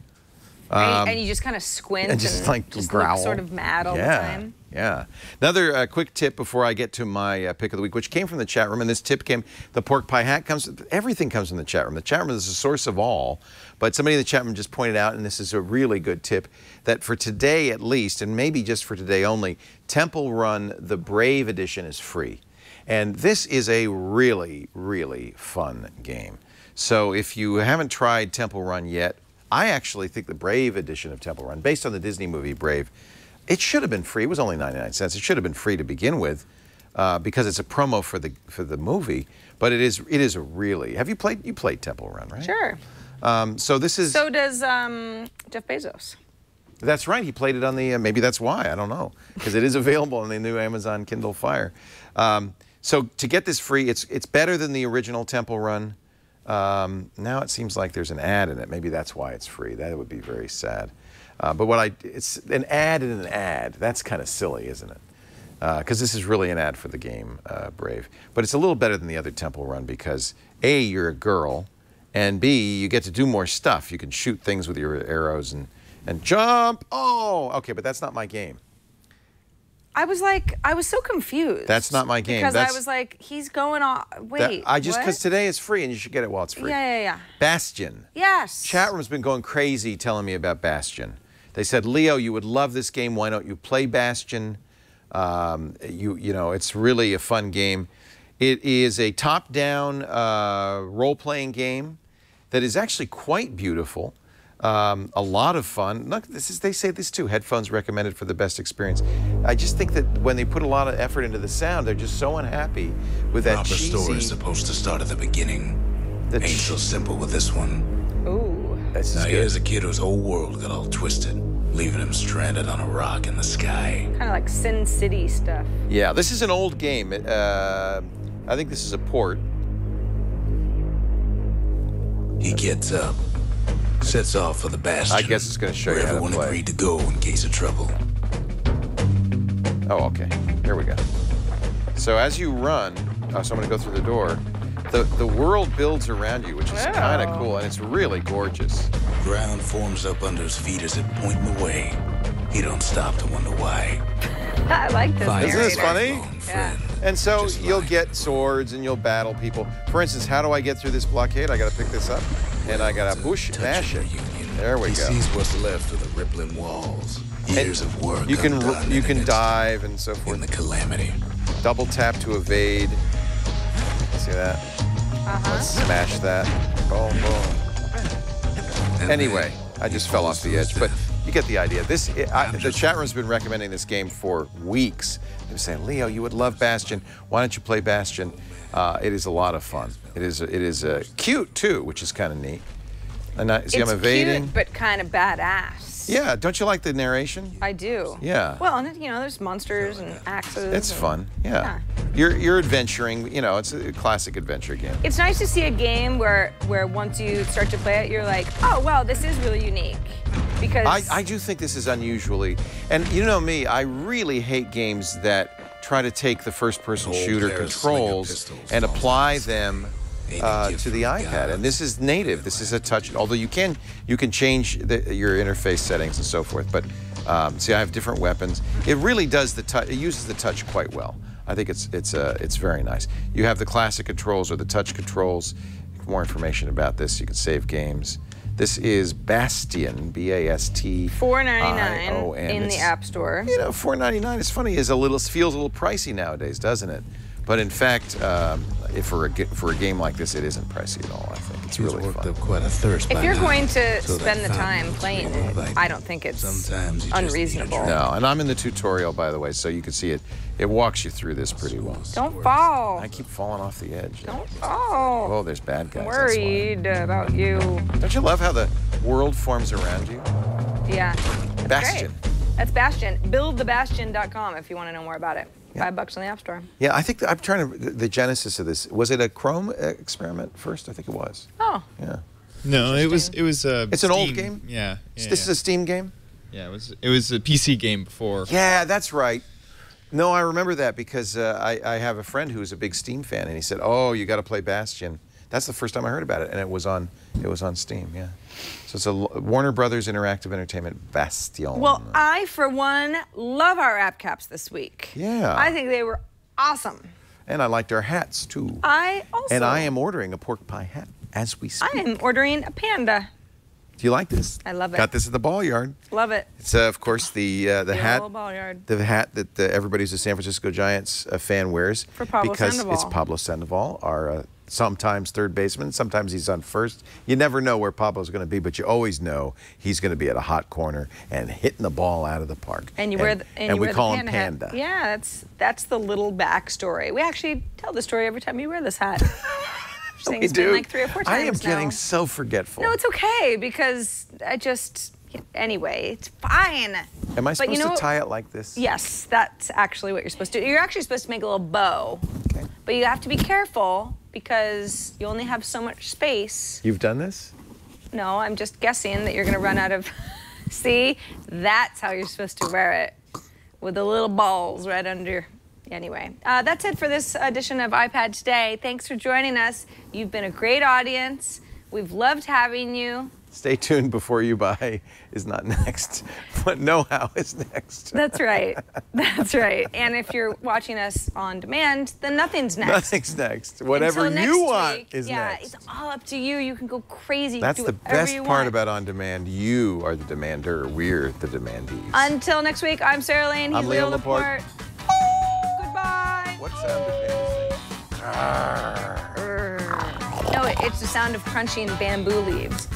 And you just kind of squint and just like growl. Look sort of mad all the time. Yeah. Another quick tip before I get to my pick of the week, which came from the chat room, and this tip came, the pork pie hat comes, everything comes from the chat room. The chat room is the source of all, but somebody in the chat room just pointed out, and this is a really good tip, that for today at least, and maybe just for today only, Temple Run, the Brave edition is free. And this is a really, really fun game. So if you haven't tried Temple Run yet, I actually think the Brave edition of Temple Run, based on the Disney movie Brave, it should have been free. It was only 99 cents. It should have been free to begin with because it's a promo for the movie. But it is a really. Have you played? You played Temple Run, right? Sure. So this is. So does Jeff Bezos. That's right. He played it on the. Maybe that's why. I don't know, because it is available on the new Amazon Kindle Fire. So to get this free, it's better than the original Temple Run. Now it seems like there's an ad in it. Maybe that's why it's free. That would be very sad. But it's an ad in an ad. That's kind of silly, isn't it? Because this is really an ad for the game Brave. But it's a little better than the other Temple Run because A, you're a girl, and B, you get to do more stuff. You can shoot things with your arrows and jump. Oh, okay, but that's not my game. I was so confused. That's not my game. Because I was like, he's going off. Wait, because today is free and you should get it while it's free. Yeah. Bastion. Yes. Chat room's been going crazy telling me about Bastion. They said, Leo, you would love this game. Why don't you play Bastion? You know, it's really a fun game. It is a top-down role-playing game that is actually quite beautiful. A lot of fun. Look, they say this too. Headphones recommended for the best experience. I just think that when they put a lot of effort into the sound, they're just so unhappy with that Proper cheesy. story is supposed to start at the beginning. Ain't so simple with this one. Ooh. This is Now good. here's a kid whose whole world got all twisted, leaving him stranded on a rock in the sky. Kind of like Sin City stuff. Yeah, this is an old game. I think this is a port. He gets up, sets off for the Bastion. I guess it's going to show where you how to everyone play. agreed to go in case of trouble. Oh, okay. Here we go. So as you run, so I'm going to go through the door. The world builds around you, which is kind of cool, and it's really gorgeous. Ground forms up under his feet as it pointing the way. He don't stop to wonder why. I like this. Find Isn't this narrator. funny? lifelong friend. And so Just you'll like- get swords and you'll battle people. For instance, how do I get through this blockade? I got to pick this up, and I got to Touch mash it. reunion. There we He go. sees what's left of the rippling walls. Years of work. You can undone in an dive and so instant. In forth. the calamity. Double tap to evade. See that? Let's smash that. Boom, boom. And Anyway, then I he just fell falls off the to his edge, but death. you get the idea. The chat room's been recommending this game for weeks. They're saying, Leo, you would love Bastion. Why don't you play Bastion? It is a lot of fun. It is cute too, which is kind of neat. And see, I'm evading. Cute, but kind of badass. Yeah, don't you like the narration? I do. Yeah. Well, and you know, there's monsters and axes. It's and- fun. Yeah. You're adventuring. You know, it's a classic adventure game. It's nice to see a game where once you start to play it, you're like, oh, wow, this is really unique. Because I do think this is unusually, and you know me, I really hate games that try to take the first-person Old shooter pair of slinger controls pistols and falls apply off. them Ain't a gift to the from iPad. God. And this is native. This is a touch. Although you can change your interface settings and so forth. But see, I have different weapons. It really does the touch. It uses the touch quite well. I think it's very nice. You have the classic controls or the touch controls. For more information about this, you can save games. This is Bastion, B-A-S-T. $4.99 in the App Store. You know, $4.99. It's funny. Feels a little pricey nowadays, doesn't it? But in fact, for a game like this, it isn't pricey at all. I think it's really worked fun. up quite a thirst. If by you're now, going to so that spend the 5 time minutes playing will it, invite I you. don't think it's Sometimes you just need a unreasonable. drink. No, and I'm in the tutorial, by the way, so you can see it. It walks you through this pretty well. Don't fall. I keep falling off the edge. Don't fall. Oh, there's bad guys. I'm that's why. worried about you. Don't you love how the world forms around you? Yeah. Bastion. Great. That's Bastion. BuildTheBastion.com if you want to know more about it. Yeah. $5 on the App Store. Yeah, I think I'm trying to. The genesis of this, was it a Chrome experiment first? I think it was. Oh. Yeah. No, it was It's an old game? Yeah. This is a Steam game? Yeah, it was a PC game before. Yeah, that's right. No, I remember that because I have a friend who's a big Steam fan, and he said, "Oh, you got to play Bastion." That's the first time I heard about it, and it was on Steam. Yeah, so it's a Warner Brothers Interactive Entertainment Bastion. Well, I, for one, love our app caps this week. Yeah. I think they were awesome. And I liked our hats too. I also. And I am ordering a pork pie hat as we speak. I am ordering a panda. Do you like this? I love it. Got this at the Ball Yard. Love it. It's of course the hat. Old Ball Yard. The hat that everybody who's a San Francisco Giants fan wears. For Pablo because Sandoval. it's Pablo Sandoval, our sometimes third baseman. Sometimes he's on first. You never know where Pablo's going to be, but you always know he's going to be at a hot corner and hitting the ball out of the park. And you wear and we call him Panda. Hat. Yeah, that's the little backstory. We actually tell the story every time you wear this hat. We it's do. been like 3 or 4 times I am getting now. so forgetful. No, it's okay because anyway, it's fine. Am I supposed to tie it like this? Yes, that's actually what you're supposed to do. You're actually supposed to make a little bow. Okay. But you have to be careful because you only have so much space. You've done this? No, I'm just guessing that you're going to run out of... See? That's how you're supposed to wear it. With the little balls right under... Anyway, that's it for this edition of iPad Today. Thanks for joining us. You've been a great audience. We've loved having you. Stay tuned. Before You Buy is not next, but Know How is next. That's right. That's right. And if you're watching us on demand, then nothing's next. Nothing's next. Whatever Until you next want week, is next. Yeah, it's all up to you. You can go crazy. That's do the whatever best you part want. about On Demand. You are the demander. We're the demandees. Until next week, I'm Sarah Lane. He's I'm Leo Leo Laporte. Laporte. Goodbye. What sound did Panda say? No, it's the sound of crunching bamboo leaves.